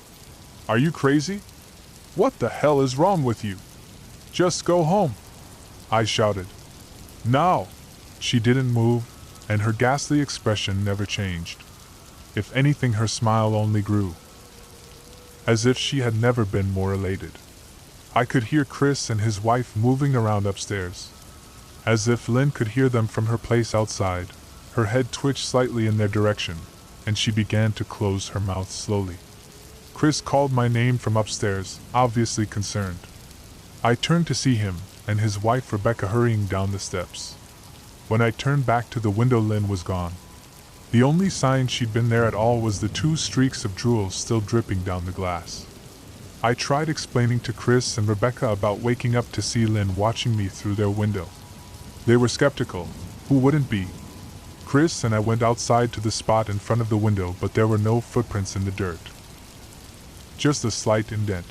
Are you crazy? What the hell is wrong with you? Just go home!" I shouted. "Now!" She didn't move, and her ghastly expression never changed. If anything, her smile only grew, as if she had never been more elated. I could hear Chris and his wife moving around upstairs, as if Lynn could hear them from her place outside. Her head twitched slightly in their direction, and she began to close her mouth slowly. Chris called my name from upstairs, obviously concerned. I turned to see him and his wife Rebecca hurrying down the steps. When I turned back to the window, Lynn was gone. The only sign she'd been there at all was the 2 streaks of drool still dripping down the glass. I tried explaining to Chris and Rebecca about waking up to see Lynn watching me through their window. They were skeptical. Who wouldn't be? Chris and I went outside to the spot in front of the window, but there were no footprints in the dirt. Just a slight indent.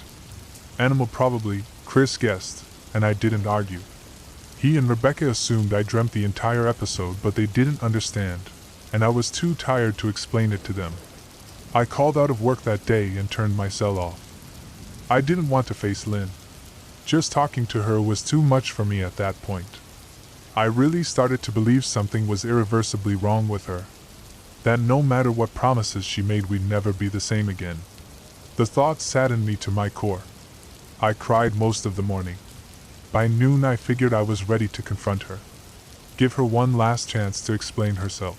Animal probably, Chris guessed, and I didn't argue. He and Rebecca assumed I dreamt the entire episode, but they didn't understand, and I was too tired to explain it to them. I called out of work that day and turned my cell off. I didn't want to face Lynn. Just talking to her was too much for me at that point. I really started to believe something was irreversibly wrong with her, that no matter what promises she made, we'd never be the same again. The thought saddened me to my core. I cried most of the morning. By noon I figured I was ready to confront her, give her one last chance to explain herself.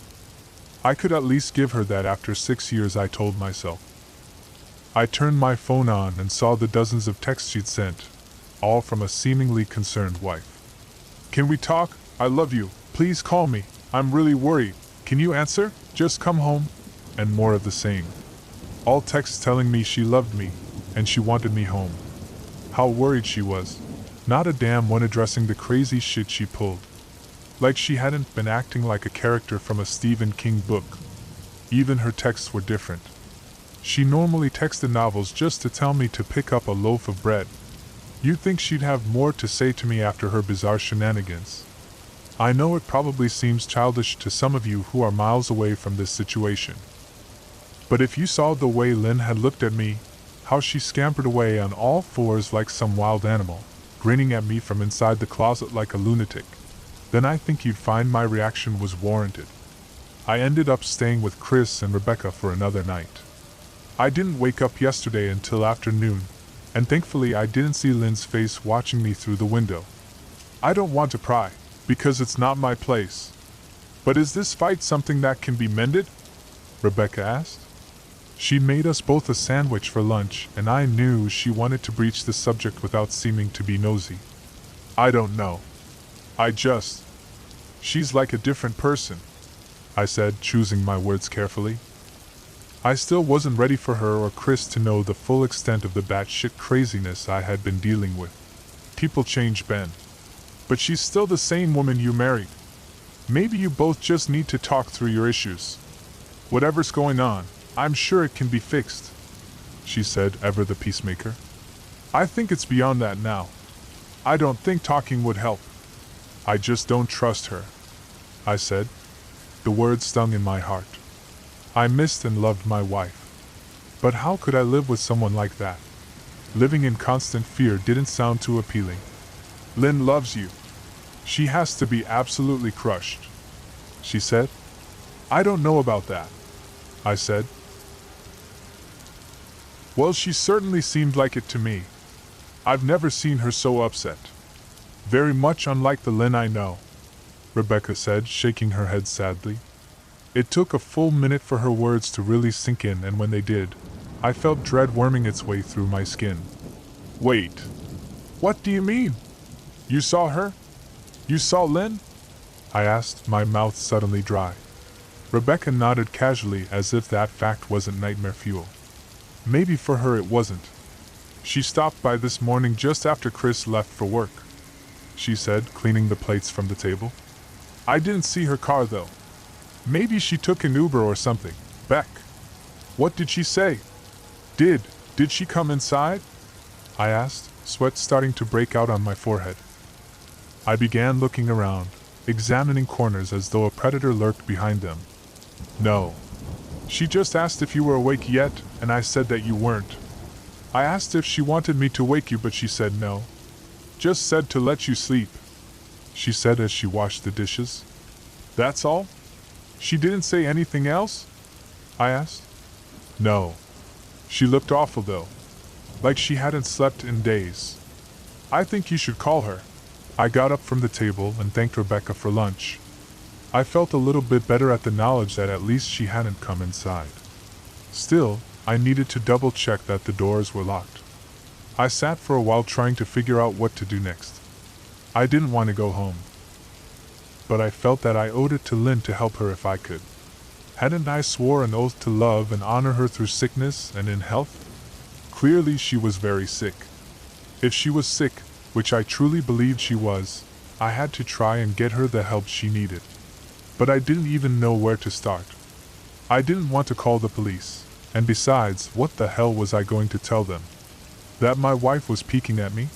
I could at least give her that after 6 years, I told myself. I turned my phone on and saw the dozens of texts she'd sent, all from a seemingly concerned wife. "Can we talk? I love you. Please call me. I'm really worried. Can you answer? Just come home." And more of the same. All texts telling me she loved me, and she wanted me home. How worried she was. Not a damn one addressing the crazy shit she pulled. Like she hadn't been acting like a character from a Stephen King book. Even her texts were different. She normally texted novels just to tell me to pick up a loaf of bread. You'd think she'd have more to say to me after her bizarre shenanigans. I know it probably seems childish to some of you who are miles away from this situation. But if you saw the way Lynn had looked at me, how she scampered away on all fours like some wild animal, grinning at me from inside the closet like a lunatic, then I think you'd find my reaction was warranted. I ended up staying with Chris and Rebecca for another night. I didn't wake up yesterday until afternoon, and thankfully I didn't see Lynn's face watching me through the window. I don't want to pry, because it's not my place. But is this fight something that can be mended? Rebecca asked. She made us both a sandwich for lunch, and I knew she wanted to breach the subject without seeming to be nosy. I don't know. She's like a different person, I said, choosing my words carefully. I still wasn't ready for her or Chris to know the full extent of the batshit craziness I had been dealing with. People change, Ben. But she's still the same woman you married. Maybe you both just need to talk through your issues. Whatever's going on, I'm sure it can be fixed, she said, ever the peacemaker. I think it's beyond that now. I don't think talking would help. I just don't trust her, I said. The words stung in my heart. I missed and loved my wife. But how could I live with someone like that? Living in constant fear didn't sound too appealing. Lynn loves you. She has to be absolutely crushed, she said. I don't know about that, I said. Well, she certainly seemed like it to me. I've never seen her so upset. Very much unlike the Lynn I know, Rebecca said, shaking her head sadly. It took a full minute for her words to really sink in, and when they did, I felt dread worming its way through my skin. Wait. What do you mean? You saw her? You saw Lynn? I asked, my mouth suddenly dry. Rebecca nodded casually as if that fact wasn't nightmare fuel. Maybe for her it wasn't. She stopped by this morning just after Chris left for work, she said, cleaning the plates from the table. I didn't see her car though. Maybe she took an Uber or something. Beck. What did she say? Did Did she come inside? I asked, sweat starting to break out on my forehead. I began looking around, examining corners as though a predator lurked behind them. No. She just asked if you were awake yet, and I said that you weren't. I asked if she wanted me to wake you, but she said no. Just said to let you sleep, she said as she washed the dishes. That's all? She didn't say anything else? I asked. No. She looked awful though, like she hadn't slept in days. I think you should call her. I got up from the table and thanked Rebecca for lunch. I felt a little bit better at the knowledge that at least she hadn't come inside. Still, I needed to double check that the doors were locked. I sat for a while trying to figure out what to do next. I didn't want to go home, but I felt that I owed it to Lynn to help her if I could. Hadn't I swore an oath to love and honor her through sickness and in health? Clearly she was very sick. If she was sick, which I truly believed she was, I had to try and get her the help she needed. But I didn't even know where to start. I didn't want to call the police, and besides, what the hell was I going to tell them? That my wife was peeking at me?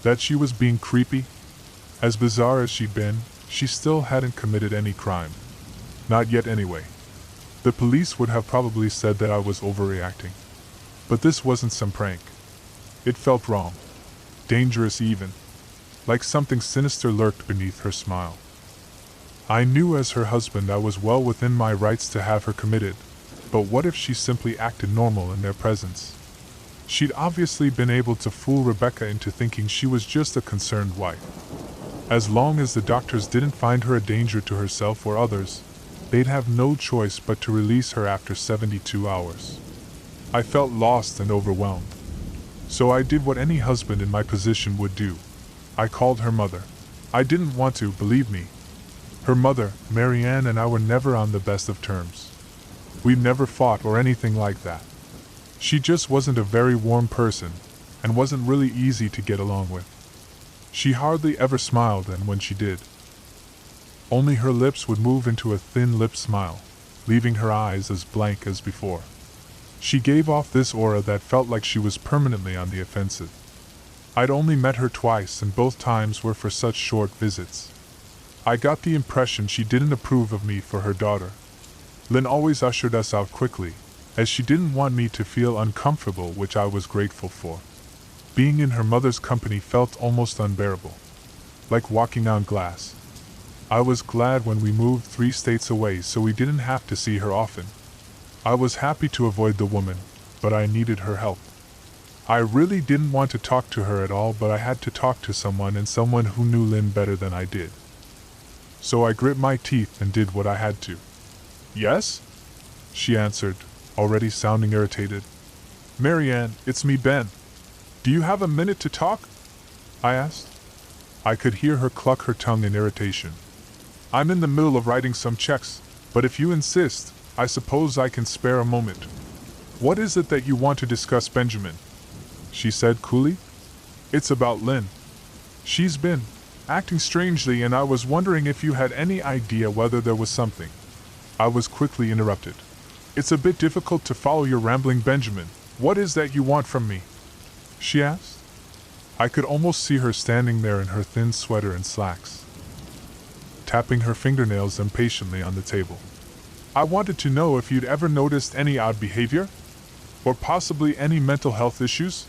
That she was being creepy? As bizarre as she'd been, she still hadn't committed any crime. Not yet anyway. The police would have probably said that I was overreacting. But this wasn't some prank. It felt wrong. Dangerous even. Like something sinister lurked beneath her smile. I knew as her husband I was well within my rights to have her committed, but what if she simply acted normal in their presence? She'd obviously been able to fool Rebecca into thinking she was just a concerned wife. As long as the doctors didn't find her a danger to herself or others, they'd have no choice but to release her after 72 hours. I felt lost and overwhelmed. So I did what any husband in my position would do. I called her mother. I didn't want to, believe me. Her mother, Marianne, and I were never on the best of terms. We never fought or anything like that. She just wasn't a very warm person, and wasn't really easy to get along with. She hardly ever smiled, and when she did, only her lips would move into a thin-lipped smile, leaving her eyes as blank as before. She gave off this aura that felt like she was permanently on the offensive. I'd only met her twice, and both times were for such short visits. I got the impression she didn't approve of me for her daughter. Lynn always ushered us out quickly, as she didn't want me to feel uncomfortable, which I was grateful for. Being in her mother's company felt almost unbearable, like walking on glass. I was glad when we moved 3 states away so we didn't have to see her often. I was happy to avoid the woman, but I needed her help. I really didn't want to talk to her at all, but I had to talk to someone, and someone who knew Lynn better than I did. So I grit my teeth and did what I had to. Yes? She answered, already sounding irritated. Marianne, it's me, Ben. Do you have a minute to talk? I asked. I could hear her cluck her tongue in irritation. I'm in the middle of writing some checks, but if you insist, I suppose I can spare a moment. What is it that you want to discuss, Benjamin? She said coolly. It's about Lynn. She's been acting strangely, and I was wondering if you had any idea whether there was something. I was quickly interrupted. It's a bit difficult to follow your rambling, Benjamin. What is that you want from me? She asked. I could almost see her standing there in her thin sweater and slacks, tapping her fingernails impatiently on the table. I wanted to know if you'd ever noticed any odd behavior, or possibly any mental health issues?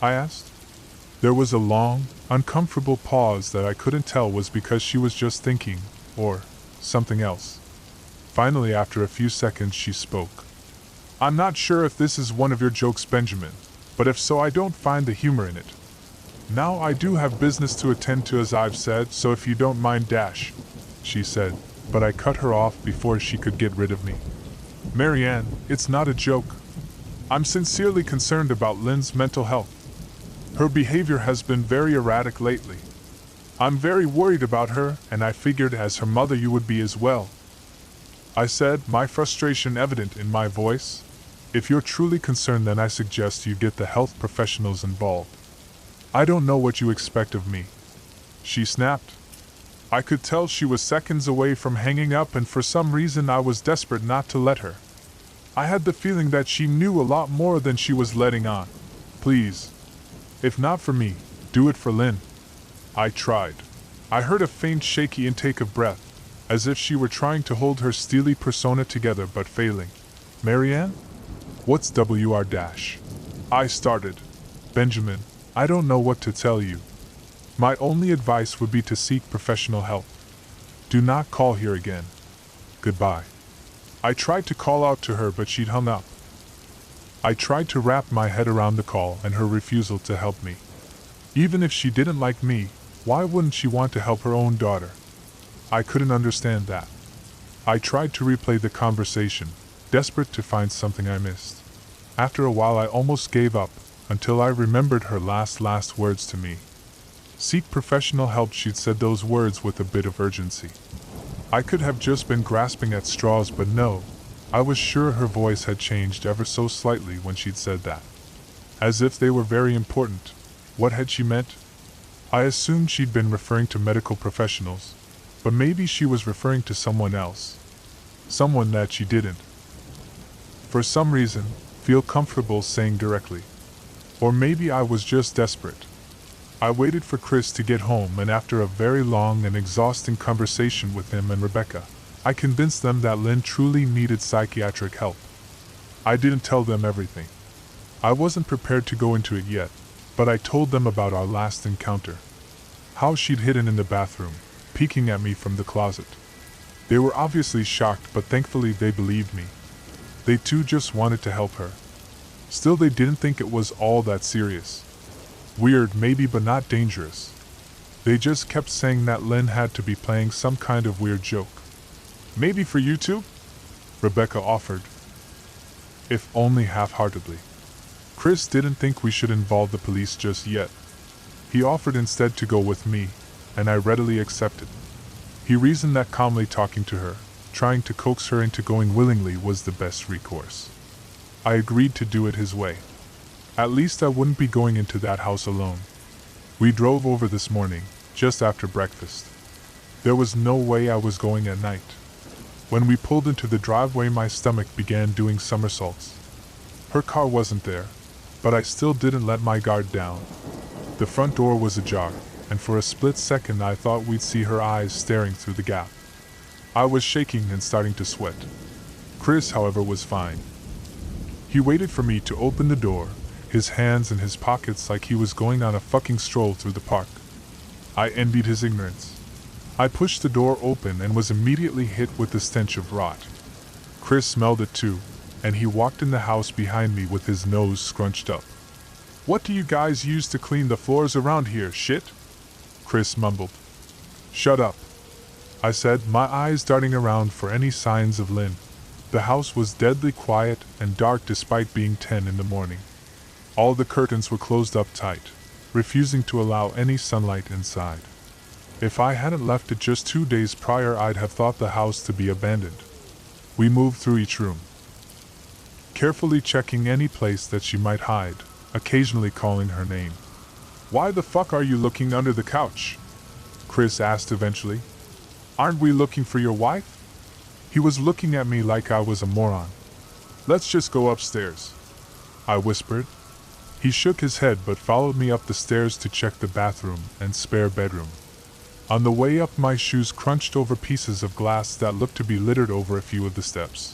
I asked. There was a long, uncomfortable pause that I couldn't tell was because she was just thinking, or something else. Finally, after a few seconds, she spoke. I'm not sure if this is one of your jokes, Benjamin, but if so, I don't find the humor in it. Now I do have business to attend to, as I've said, so if you don't mind, she said, but I cut her off before she could get rid of me. Marianne, it's not a joke. I'm sincerely concerned about Lynn's mental health. Her behavior has been very erratic lately. I'm very worried about her, and I figured as her mother you would be as well. I said, my frustration evident in my voice. If you're truly concerned, then I suggest you get the health professionals involved. I don't know what you expect of me, she snapped. I could tell she was seconds away from hanging up, and for some reason I was desperate not to let her. I had the feeling that she knew a lot more than she was letting on. Please. If not for me, do it for Lynn. I tried. I heard a faint shaky intake of breath, as if she were trying to hold her steely persona together but failing. Marianne? What's WR dash? I started. Benjamin, I don't know what to tell you. My only advice would be to seek professional help. Do not call here again. Goodbye. I tried to call out to her, but she'd hung up. I tried to wrap my head around the call and her refusal to help me. Even if she didn't like me, why wouldn't she want to help her own daughter? I couldn't understand that. I tried to replay the conversation, desperate to find something I missed. After a while I almost gave up, until I remembered her last words to me. Seek professional help, she'd said those words with a bit of urgency. I could have just been grasping at straws, but no, I was sure her voice had changed ever so slightly when she'd said that. As if they were very important. What had she meant? I assumed she'd been referring to medical professionals, but maybe she was referring to someone else. Someone that she didn't, for some reason, feel comfortable saying directly. Or maybe I was just desperate. I waited for Chris to get home, and after a very long and exhausting conversation with him and Rebecca, I convinced them that Lynn truly needed psychiatric help. I didn't tell them everything. I wasn't prepared to go into it yet, but I told them about our last encounter. How she'd hidden in the bathroom, peeking at me from the closet. They were obviously shocked, but thankfully they believed me. They too just wanted to help her. Still, they didn't think it was all that serious. Weird maybe, but not dangerous. They just kept saying that Lynn had to be playing some kind of weird joke. Maybe for you too? Rebecca offered. If only half-heartedly. Chris didn't think we should involve the police just yet. He offered instead to go with me, and I readily accepted. He reasoned that calmly talking to her, trying to coax her into going willingly, was the best recourse. I agreed to do it his way. At least I wouldn't be going into that house alone. We drove over this morning, just after breakfast. There was no way I was going at night. When we pulled into the driveway, my stomach began doing somersaults. Her car wasn't there, but I still didn't let my guard down. The front door was ajar, and for a split second I thought we'd see her eyes staring through the gap. I was shaking and starting to sweat. Chris, however, was fine. He waited for me to open the door, his hands in his pockets like he was going on a fucking stroll through the park. I envied his ignorance. I pushed the door open and was immediately hit with the stench of rot. Chris smelled it too, and he walked in the house behind me with his nose scrunched up. "What do you guys use to clean the floors around here, shit?" Chris mumbled. "Shut up," I said, my eyes darting around for any signs of Lynn. The house was deadly quiet and dark despite being 10 in the morning. All the curtains were closed up tight, refusing to allow any sunlight inside. If I hadn't left it just 2 days prior, I'd have thought the house to be abandoned. We moved through each room, carefully checking any place that she might hide, occasionally calling her name. "Why the fuck are you looking under the couch?" Chris asked eventually. "Aren't we looking for your wife?" He was looking at me like I was a moron. "Let's just go upstairs," I whispered. He shook his head but followed me up the stairs to check the bathroom and spare bedroom. On the way up, my shoes crunched over pieces of glass that looked to be littered over a few of the steps.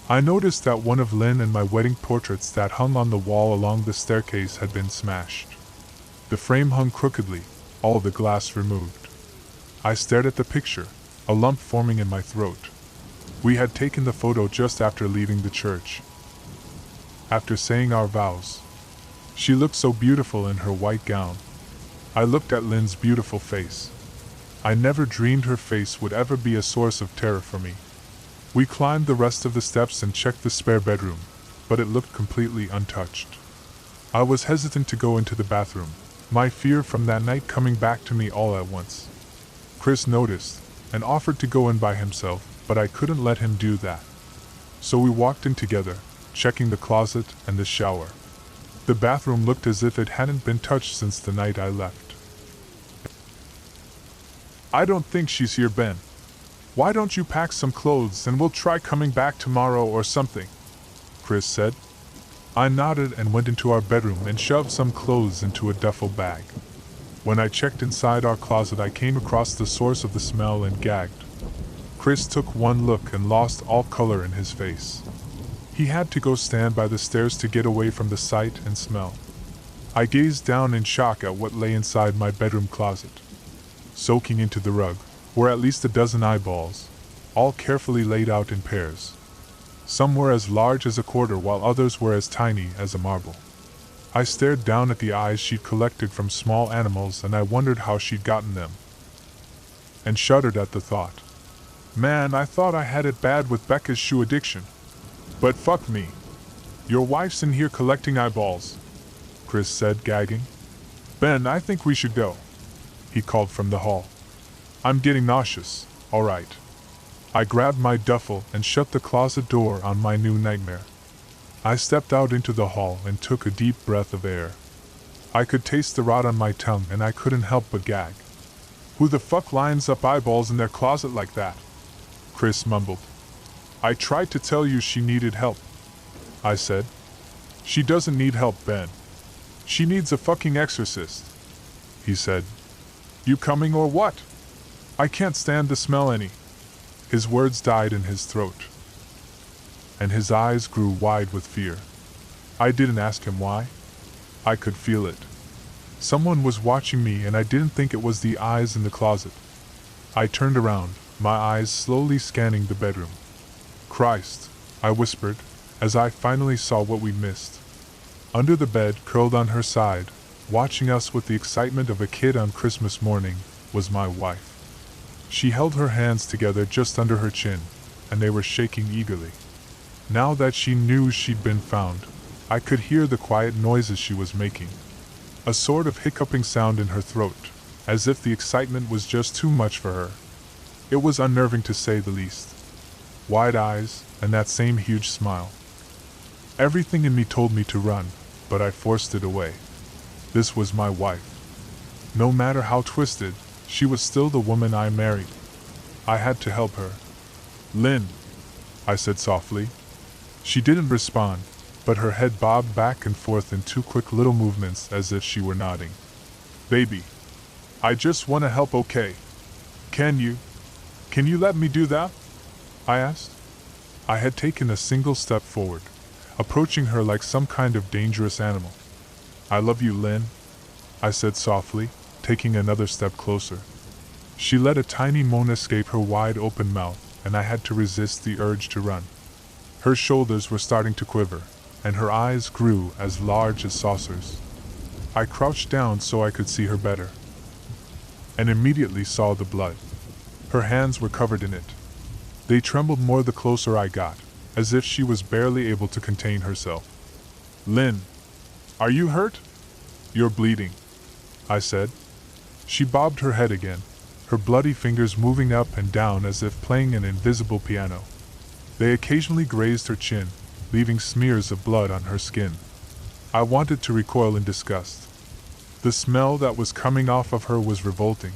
I noticed that one of Lynn and my wedding portraits that hung on the wall along the staircase had been smashed. The frame hung crookedly, all the glass removed. I stared at the picture, a lump forming in my throat. We had taken the photo just after leaving the church. After saying our vows. She looked so beautiful in her white gown. I looked at Lynn's beautiful face. I never dreamed her face would ever be a source of terror for me. We climbed the rest of the steps and checked the spare bedroom, but it looked completely untouched. I was hesitant to go into the bathroom, my fear from that night coming back to me all at once. Chris noticed and offered to go in by himself, but I couldn't let him do that. So we walked in together, checking the closet and the shower. The bathroom looked as if it hadn't been touched since the night I left. "I don't think she's here, Ben. Why don't you pack some clothes and we'll try coming back tomorrow or something?" Chris said. I nodded and went into our bedroom and shoved some clothes into a duffel bag. When I checked inside our closet, I came across the source of the smell and gagged. Chris took one look and lost all color in his face. He had to go stand by the stairs to get away from the sight and smell. I gazed down in shock at what lay inside my bedroom closet. Soaking into the rug were at least a dozen eyeballs, all carefully laid out in pairs. Some were as large as a quarter while others were as tiny as a marble. I stared down at the eyes she'd collected from small animals and I wondered how she'd gotten them. And shuddered at the thought. Man, I thought I had it bad with Becca's shoe addiction. But fuck me. Your wife's in here collecting eyeballs, Chris said, gagging. Ben, I think we should go, he called from the hall. I'm getting nauseous, all right. I grabbed my duffel and shut the closet door on my new nightmare. I stepped out into the hall and took a deep breath of air. I could taste the rot on my tongue and I couldn't help but gag. Who the fuck lines up eyeballs in their closet like that? Chris mumbled. I tried to tell you she needed help, I said. She doesn't need help, Ben. She needs a fucking exorcist, he said. You coming or what? I can't stand the smell any. His words died in his throat, and his eyes grew wide with fear. I didn't ask him why. I could feel it. Someone was watching me and I didn't think it was the eyes in the closet. I turned around, my eyes slowly scanning the bedroom. Christ, I whispered, as I finally saw what we'd missed. Under the bed, curled on her side, watching us with the excitement of a kid on Christmas morning, was my wife. She held her hands together just under her chin, and they were shaking eagerly. Now that she knew she'd been found, I could hear the quiet noises she was making. A sort of hiccuping sound in her throat, as if the excitement was just too much for her. It was unnerving to say the least. Wide eyes, and that same huge smile. Everything in me told me to run, but I forced it away. This was my wife. No matter how twisted, she was still the woman I married. I had to help her. Lynn, I said softly. She didn't respond, but her head bobbed back and forth in two quick little movements as if she were nodding. Baby, I just want to help, okay? Can you let me do that? I asked. I had taken a single step forward, approaching her like some kind of dangerous animal. I love you, Lynn, I said softly, taking another step closer. She let a tiny moan escape her wide-open mouth, and I had to resist the urge to run. Her shoulders were starting to quiver, and her eyes grew as large as saucers. I crouched down so I could see her better, and immediately saw the blood. Her hands were covered in it. They trembled more the closer I got, as if she was barely able to contain herself. Lynn, are you hurt? You're bleeding, I said. She bobbed her head again, her bloody fingers moving up and down as if playing an invisible piano. They occasionally grazed her chin, leaving smears of blood on her skin. I wanted to recoil in disgust. The smell that was coming off of her was revolting.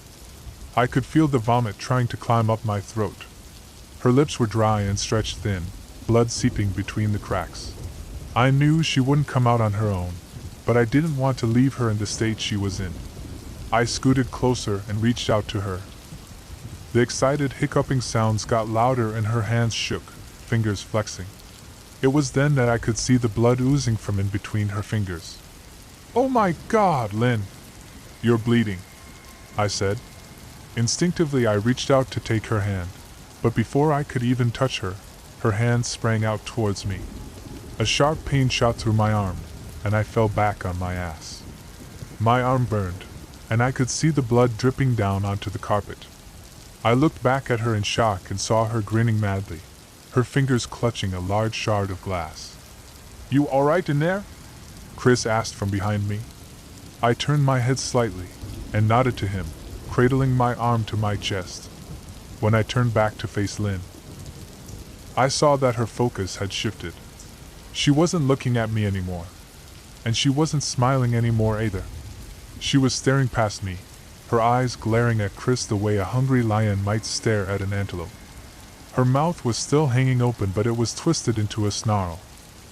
I could feel the vomit trying to climb up my throat. Her lips were dry and stretched thin, blood seeping between the cracks. I knew she wouldn't come out on her own, but I didn't want to leave her in the state she was in. I scooted closer and reached out to her. The excited hiccuping sounds got louder and her hands shook, fingers flexing. It was then that I could see the blood oozing from in between her fingers. Oh my God, Lynn! You're bleeding, I said. Instinctively I reached out to take her hand, but before I could even touch her, her hand sprang out towards me. A sharp pain shot through my arm, and I fell back on my ass. My arm burned, and I could see the blood dripping down onto the carpet. I looked back at her in shock and saw her grinning madly, her fingers clutching a large shard of glass. You all right in there? Chris asked from behind me. I turned my head slightly and nodded to him, cradling my arm to my chest. When I turned back to face Lynn, I saw that her focus had shifted. She wasn't looking at me anymore, and she wasn't smiling anymore either. She was staring past me, her eyes glaring at Chris the way a hungry lion might stare at an antelope. Her mouth was still hanging open, but it was twisted into a snarl.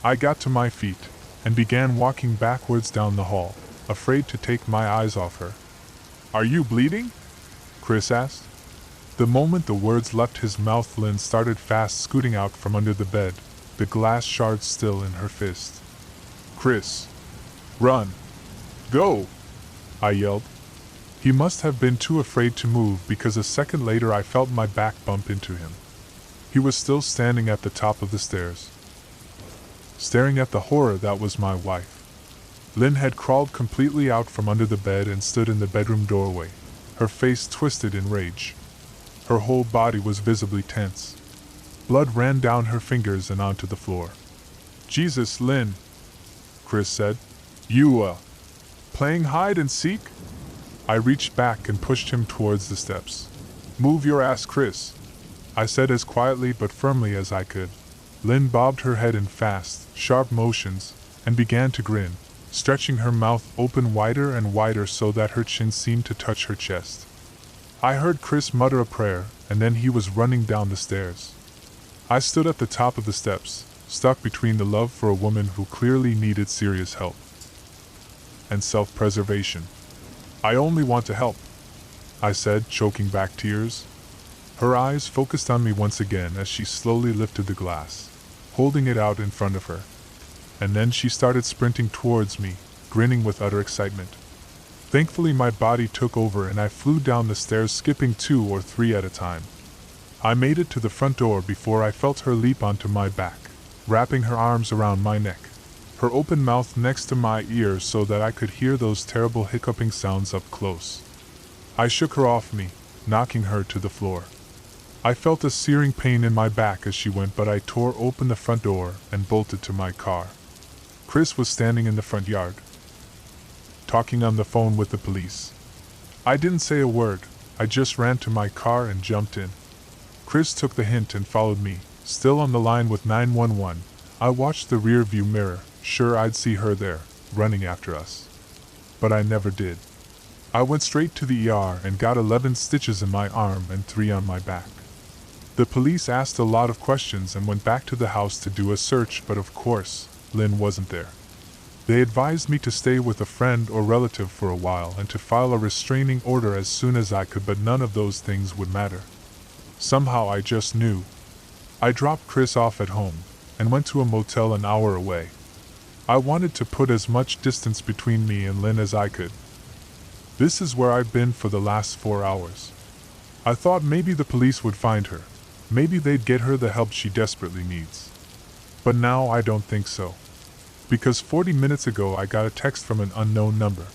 I got to my feet and began walking backwards down the hall, afraid to take my eyes off her. "Are you bleeding?" Chris asked. The moment the words left his mouth, Lynn started fast scooting out from under the bed, the glass shards still in her fist. "Chris! Run! Go!" I yelled. He must have been too afraid to move, because a second later I felt my back bump into him. He was still standing at the top of the stairs, staring at the horror that was my wife. Lynn had crawled completely out from under the bed and stood in the bedroom doorway, her face twisted in rage. Her whole body was visibly tense. Blood ran down her fingers and onto the floor. "Jesus, Lynn," Chris said. You, playing hide and seek?" I reached back and pushed him towards the steps. "Move your ass, Chris," I said as quietly but firmly as I could. Lynn bobbed her head in fast, sharp motions, and began to grin, stretching her mouth open wider and wider so that her chin seemed to touch her chest. I heard Chris mutter a prayer, and then he was running down the stairs. I stood at the top of the steps, stuck between the love for a woman who clearly needed serious help and self-preservation. "I only want to help," I said, choking back tears. Her eyes focused on me once again as she slowly lifted the glass, holding it out in front of her. And then she started sprinting towards me, grinning with utter excitement. Thankfully my body took over and I flew down the stairs, skipping 2 or 3 at a time. I made it to the front door before I felt her leap onto my back, wrapping her arms around my neck, her open mouth next to my ear so that I could hear those terrible hiccuping sounds up close. I shook her off me, knocking her to the floor. I felt a searing pain in my back as she went, but I tore open the front door and bolted to my car. Chris was standing in the front yard, talking on the phone with the police. I didn't say a word, I just ran to my car and jumped in. Chris took the hint and followed me, still on the line with 911. I watched the rear view mirror, sure I'd see her there, running after us. But I never did. I went straight to the ER and got 11 stitches in my arm and 3 on my back. The police asked a lot of questions and went back to the house to do a search, but of course, Lynn wasn't there. They advised me to stay with a friend or relative for a while and to file a restraining order as soon as I could, but none of those things would matter. Somehow I just knew. I dropped Chris off at home and went to a motel an hour away. I wanted to put as much distance between me and Lynn as I could. This is where I've been for the last 4 hours. I thought maybe the police would find her. Maybe they'd get her the help she desperately needs. But now I don't think so. Because 40 minutes ago I got a text from an unknown number.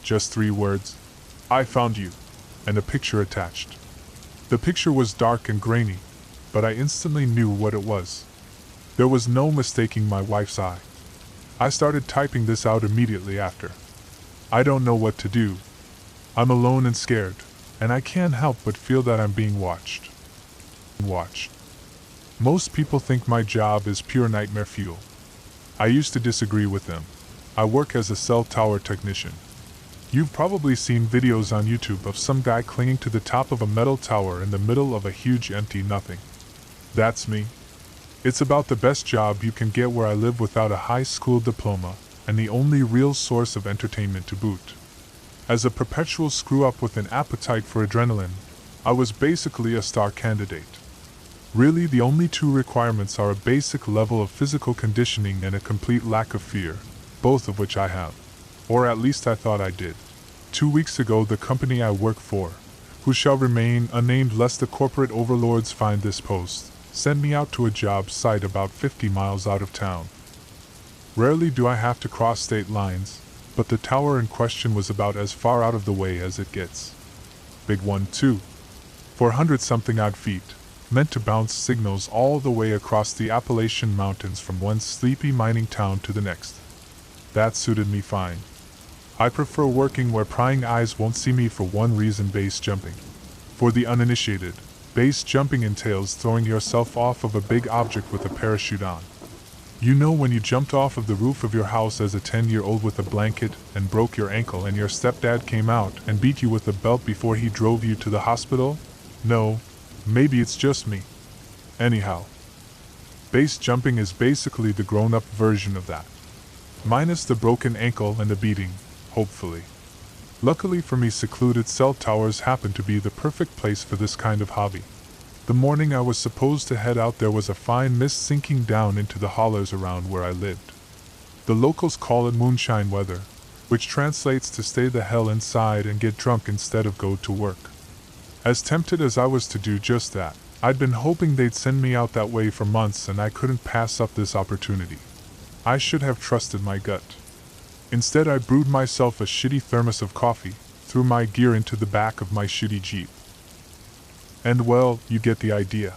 Just 3 words. "I found you," and a picture attached. The picture was dark and grainy, but I instantly knew what it was. There was no mistaking my wife's eye. I started typing this out immediately after. I don't know what to do. I'm alone and scared, and I can't help but feel that I'm being watched. Most people think my job is pure nightmare fuel. I used to disagree with them. I work as a cell tower technician. You've probably seen videos on YouTube of some guy clinging to the top of a metal tower in the middle of a huge empty nothing. That's me. It's about the best job you can get where I live without a high school diploma, and the only real source of entertainment to boot. As a perpetual screw-up with an appetite for adrenaline, I was basically a star candidate. Really, the only 2 requirements are a basic level of physical conditioning and a complete lack of fear, both of which I have. Or at least I thought I did. 2 weeks ago, the company I work for, who shall remain unnamed lest the corporate overlords find this post, sent me out to a job site about 50 miles out of town. Rarely do I have to cross state lines, but the tower in question was about as far out of the way as it gets. Big one too. 400-something odd feet, meant to bounce signals all the way across the Appalachian Mountains from one sleepy mining town to the next. That suited me fine. I prefer working where prying eyes won't see me for one reason: base jumping. For the uninitiated, base jumping entails throwing yourself off of a big object with a parachute on. You know when you jumped off of the roof of your house as a 10-year-old with a blanket and broke your ankle and your stepdad came out and beat you with a belt before he drove you to the hospital? No, maybe it's just me. Anyhow, Base jumping is basically the grown-up version of that. Minus the broken ankle and the beating, hopefully. Luckily for me, secluded cell towers happen to be the perfect place for this kind of hobby. The morning I was supposed to head out, there was a fine mist sinking down into the hollows around where I lived. The locals call it moonshine weather, which translates to stay the hell inside and get drunk instead of go to work. As tempted as I was to do just that, I'd been hoping they'd send me out that way for months, and I couldn't pass up this opportunity. I should have trusted my gut. Instead, I brewed myself a shitty thermos of coffee, threw my gear into the back of my shitty Jeep. And well, you get the idea.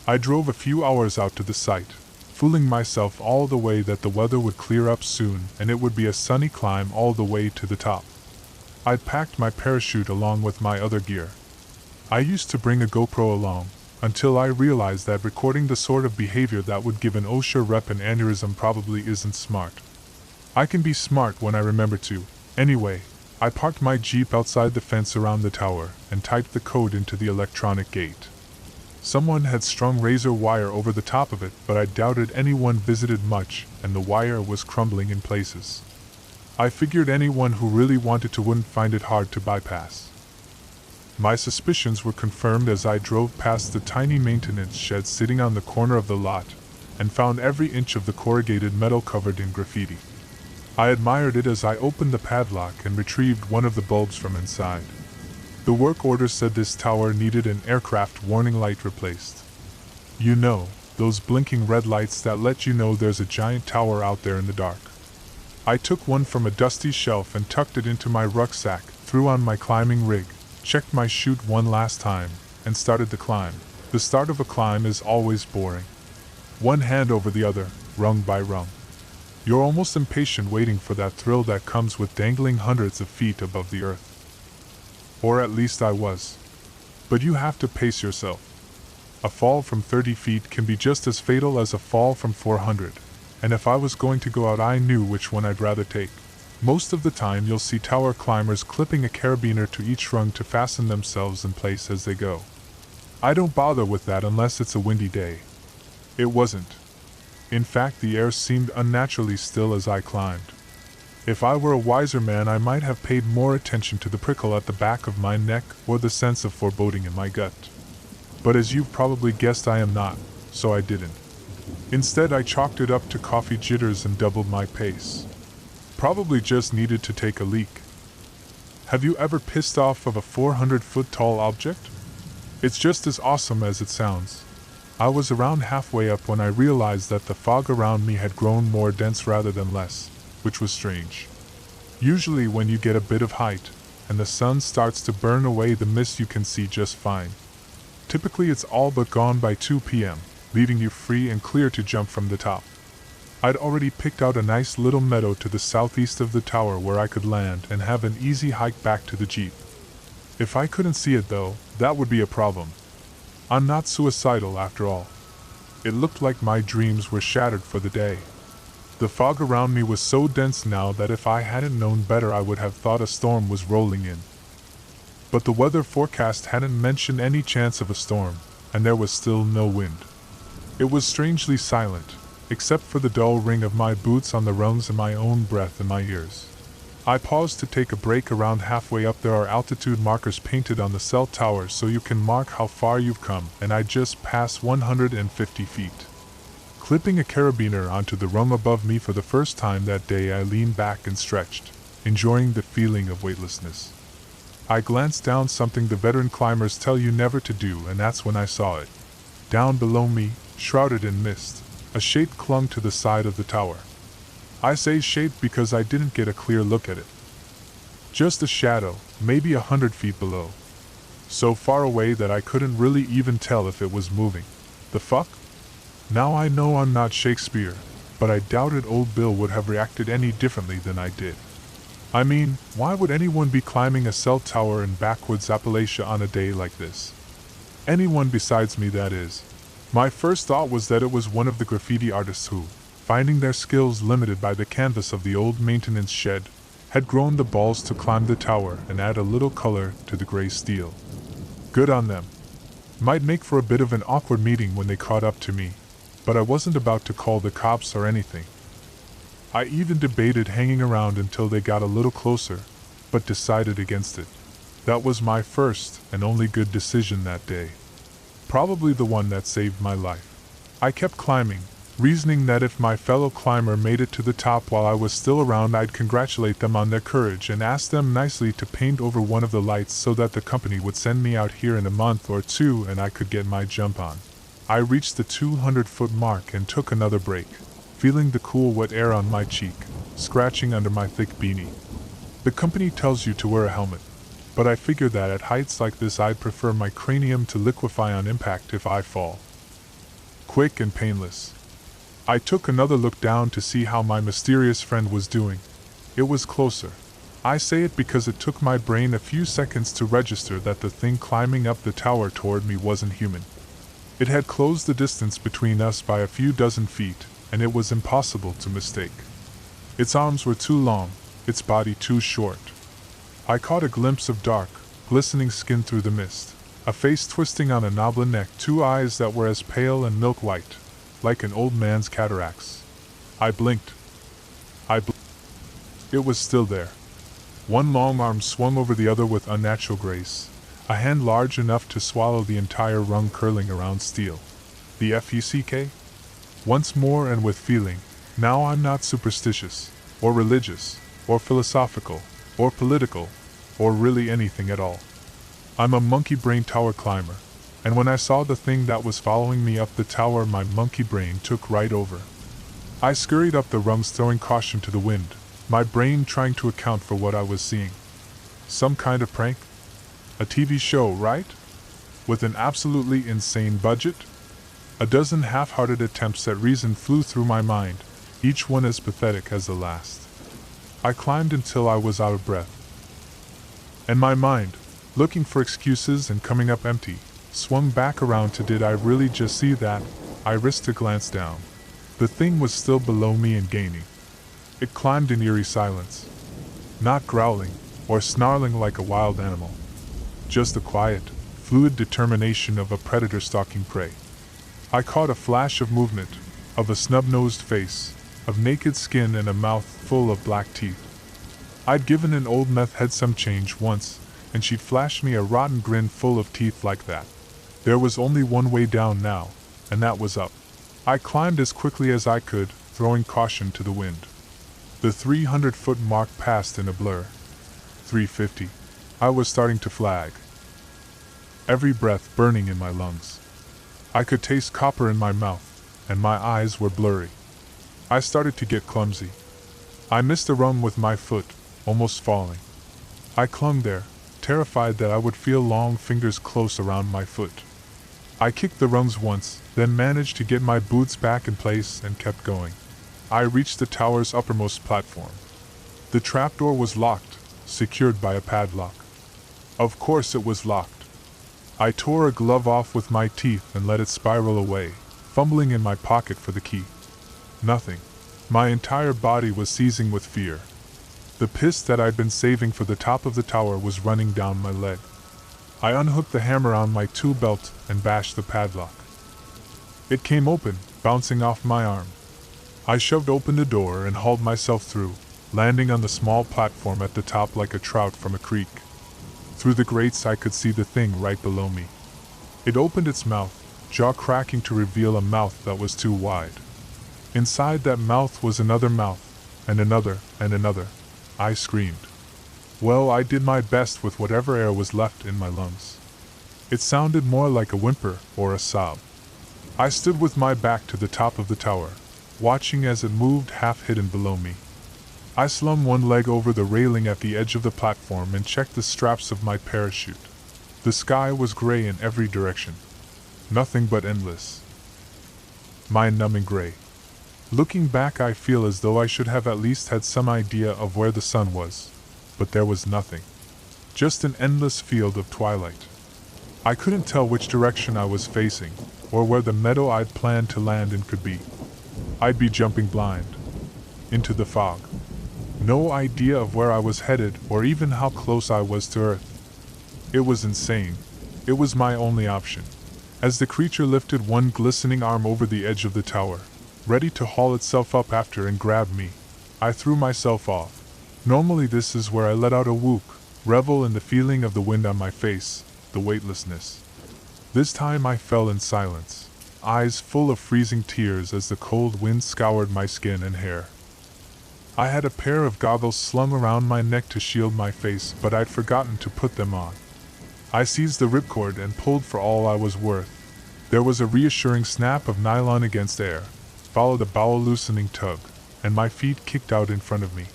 I drove a few hours out to the site, fooling myself all the way that the weather would clear up soon and it would be a sunny climb all the way to the top. I'd packed my parachute along with my other gear. I used to bring a GoPro along, until I realized that recording the sort of behavior that would give an OSHA rep an aneurysm probably isn't smart. I can be smart when I remember to. Anyway, I parked my Jeep outside the fence around the tower and typed the code into the electronic gate. Someone had strung razor wire over the top of it, but I doubted anyone visited much, and the wire was crumbling in places. I figured anyone who really wanted to wouldn't find it hard to bypass. My suspicions were confirmed as I drove past the tiny maintenance shed sitting on the corner of the lot, and found every inch of the corrugated metal covered in graffiti. I admired it as I opened the padlock and retrieved one of the bulbs from inside. The work order said this tower needed an aircraft warning light replaced. You know, those blinking red lights that let you know there's a giant tower out there in the dark. I took one from a dusty shelf and tucked it into my rucksack, threw on my climbing rig, checked my chute one last time, and started the climb. The start of a climb is always boring. One hand over the other, rung by rung. You're almost impatient waiting for that thrill that comes with dangling hundreds of feet above the earth. Or at least I was. But you have to pace yourself. A fall from 30 feet can be just as fatal as a fall from 400, and if I was going to go out, I knew which one I'd rather take. Most of the time you'll see tower climbers clipping a carabiner to each rung to fasten themselves in place as they go. I don't bother with that unless it's a windy day. It wasn't. In fact, the air seemed unnaturally still as I climbed. If I were a wiser man, I might have paid more attention to the prickle at the back of my neck or the sense of foreboding in my gut. But as you've probably guessed, I am not, so I didn't. Instead, I chalked it up to coffee jitters and doubled my pace. Probably just needed to take a leak. Have you ever pissed off of a 400-foot tall object? It's just as awesome as it sounds. I was around halfway up when I realized that the fog around me had grown more dense rather than less, which was strange. Usually when you get a bit of height, and the sun starts to burn away the mist, you can see just fine. Typically it's all but gone by 2 p.m., leaving you free and clear to jump from the top. I'd already picked out a nice little meadow to the southeast of the tower where I could land and have an easy hike back to the Jeep. If I couldn't see it though, that would be a problem. I'm not suicidal after all. It looked like my dreams were shattered for the day. The fog around me was so dense now that if I hadn't known better I would have thought a storm was rolling in. But the weather forecast hadn't mentioned any chance of a storm, and there was still no wind. It was strangely silent, except for the dull ring of my boots on the rungs and my own breath in my ears. I paused to take a break. Around halfway up there are altitude markers painted on the cell tower so you can mark how far you've come, and I just passed 150 feet. Clipping a carabiner onto the rung above me for the first time that day, I leaned back and stretched, enjoying the feeling of weightlessness. I glanced down, something the veteran climbers tell you never to do, and that's when I saw it. Down below me, shrouded in mist, a shape clung to the side of the tower. I say shape because I didn't get a clear look at it. Just a shadow, maybe 100 feet below. So far away that I couldn't really even tell if it was moving. The fuck? Now I know I'm not Shakespeare, but I doubted old Bill would have reacted any differently than I did. I mean, why would anyone be climbing a cell tower in backwoods Appalachia on a day like this? Anyone besides me, that is. My first thought was that it was one of the graffiti artists who, finding their skills limited by the canvas of the old maintenance shed, had grown the balls to climb the tower and add a little color to the gray steel. Good on them. Might make for a bit of an awkward meeting when they caught up to me. but I wasn't about to call the cops or anything. I even debated hanging around until they got a little closer, but decided against it. That was my first and only good decision that day. Probably the one that saved my life. I kept climbing, reasoning that if my fellow climber made it to the top while I was still around, I'd congratulate them on their courage and ask them nicely to paint over one of the lights so that the company would send me out here in a month or two and I could get my jump on. I reached the 200-foot mark and took another break, feeling the cool wet air on my cheek, scratching under my thick beanie. The company tells you to wear a helmet, but I figure that at heights like this I'd prefer my cranium to liquefy on impact if I fall. Quick and painless. I took another look down to see how my mysterious friend was doing. It was closer. I say it because it took my brain a few seconds to register that the thing climbing up the tower toward me wasn't human. It had closed the distance between us by a few dozen feet, and it was impossible to mistake. Its arms were too long, its body too short. I caught a glimpse of dark, glistening skin through the mist, a face twisting on a knobbly neck, two eyes that were as pale and milk-white, like an old man's cataracts. I blinked. It was still there. One long arm swung over the other with unnatural grace, a hand large enough to swallow the entire rung curling around steel. The FUCK? Once more and with feeling, now I'm not superstitious, or religious, or philosophical, or political, or really anything at all. I'm a monkey brain tower climber, and when I saw the thing that was following me up the tower, my monkey brain took right over. I scurried up the rungs, throwing caution to the wind, my brain trying to account for what I was seeing. Some kind of prank? A TV show, right? With an absolutely insane budget? A dozen half-hearted attempts at reason flew through my mind, each one as pathetic as the last. I climbed until I was out of breath. And my mind, looking for excuses and coming up empty, swung back around to did I really just see that? I risked a glance down. The thing was still below me and gaining. It climbed in eerie silence. Not growling, or snarling like a wild animal. Just the quiet, fluid determination of a predator stalking prey. I caught a flash of movement, of a snub-nosed face, of naked skin and a mouth full of black teeth. I'd given an old meth head some change once, and she'd flashed me a rotten grin full of teeth like that. There was only one way down now, and that was up. I climbed as quickly as I could, throwing caution to the wind. The 300-foot mark passed in a blur. 350. I was starting to flag. Every breath burning in my lungs. I could taste copper in my mouth, and my eyes were blurry. I started to get clumsy. I missed a rung with my foot, almost falling. I clung there, terrified that I would feel long fingers close around my foot. I kicked the rungs once, then managed to get my boots back in place and kept going. I reached the tower's uppermost platform. The trapdoor was locked, secured by a padlock. Of course it was locked. I tore a glove off with my teeth and let it spiral away, fumbling in my pocket for the key. Nothing. My entire body was seizing with fear. The piss that I'd been saving for the top of the tower was running down my leg. I unhooked the hammer on my tool belt and bashed the padlock. It came open, bouncing off my arm. I shoved open the door and hauled myself through, landing on the small platform at the top like a trout from a creek. Through the grates I could see the thing right below me. It opened its mouth, jaw cracking to reveal a mouth that was too wide. Inside that mouth was another mouth, and another, and another. I screamed. Well, I did my best with whatever air was left in my lungs. It sounded more like a whimper or a sob. I stood with my back to the top of the tower, watching as it moved half hidden below me. I slung one leg over the railing at the edge of the platform and checked the straps of my parachute. The sky was gray in every direction. Nothing but endless, mind-numbing gray. Looking back, I feel as though I should have at least had some idea of where the sun was, but there was nothing. Just an endless field of twilight. I couldn't tell which direction I was facing, or where the meadow I'd planned to land in could be. I'd be jumping blind. Into the fog. No idea of where I was headed or even how close I was to Earth. It was insane. It was my only option. as the creature lifted one glistening arm over the edge of the tower, ready to haul itself up after and grab me. I threw myself off. Normally this is where I let out a whoop, revel in the feeling of the wind on my face, the weightlessness. This time I fell in silence, eyes full of freezing tears as the cold wind scoured my skin and hair. I had a pair of goggles slung around my neck to shield my face, but I'd forgotten to put them on. I seized the ripcord and pulled for all I was worth. There was a reassuring snap of nylon against air, followed a bowel-loosening tug, and my feet kicked out in front of me.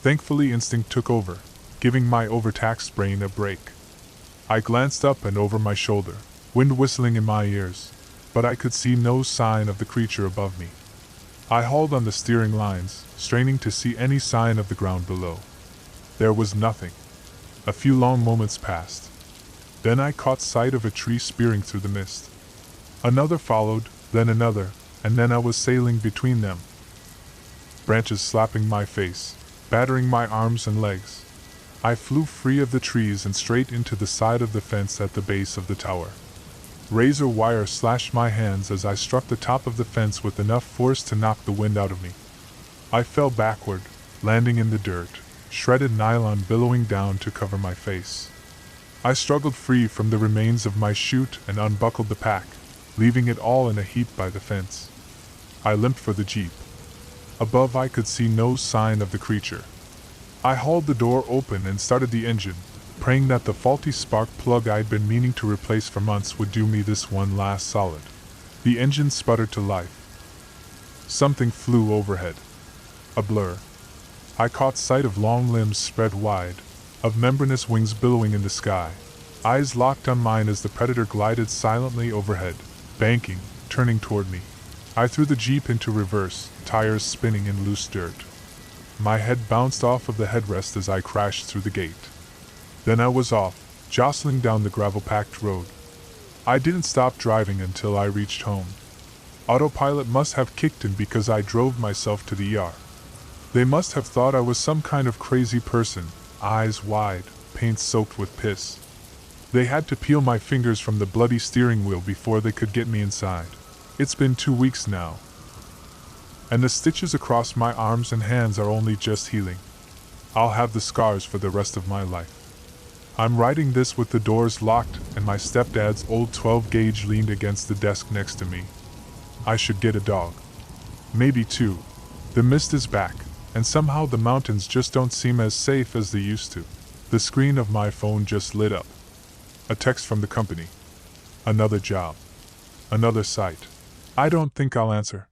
Thankfully instinct took over, giving my overtaxed brain a break. I glanced up and over my shoulder, wind whistling in my ears, but I could see no sign of the creature above me. I hauled on the steering lines, straining to see any sign of the ground below. There was nothing. A few long moments passed. Then I caught sight of a tree spearing through the mist. Another followed, then another, and then I was sailing between them. Branches slapping my face, battering my arms and legs. I flew free of the trees and straight into the side of the fence at the base of the tower. Razor wire slashed my hands as I struck the top of the fence with enough force to knock the wind out of me. I fell backward, landing in the dirt, shredded nylon billowing down to cover my face. I struggled free from the remains of my chute and unbuckled the pack, leaving it all in a heap by the fence. I limped for the jeep. Above I could see no sign of the creature. I hauled the door open and started the engine, praying that the faulty spark plug I'd been meaning to replace for months would do me this one last solid. The engine sputtered to life. Something flew overhead. A blur. I caught sight of long limbs spread wide, of membranous wings billowing in the sky. Eyes locked on mine as the predator glided silently overhead, banking, turning toward me. I threw the jeep into reverse, tires spinning in loose dirt. My head bounced off of the headrest as I crashed through the gate. Then I was off, jostling down the gravel-packed road. I didn't stop driving until I reached home. Autopilot must have kicked in because I drove myself to the ER. They must have thought I was some kind of crazy person, eyes wide, paint soaked with piss. They had to peel my fingers from the bloody steering wheel before they could get me inside. It's been 2 weeks now, and the stitches across my arms and hands are only just healing. I'll have the scars for the rest of my life. I'm writing this with the doors locked and my stepdad's old 12-gauge leaned against the desk next to me. I should get a dog. Maybe 2. The mist is back, and somehow the mountains just don't seem as safe as they used to. The screen of my phone just lit up. A text from the company. Another job. Another site. I don't think I'll answer.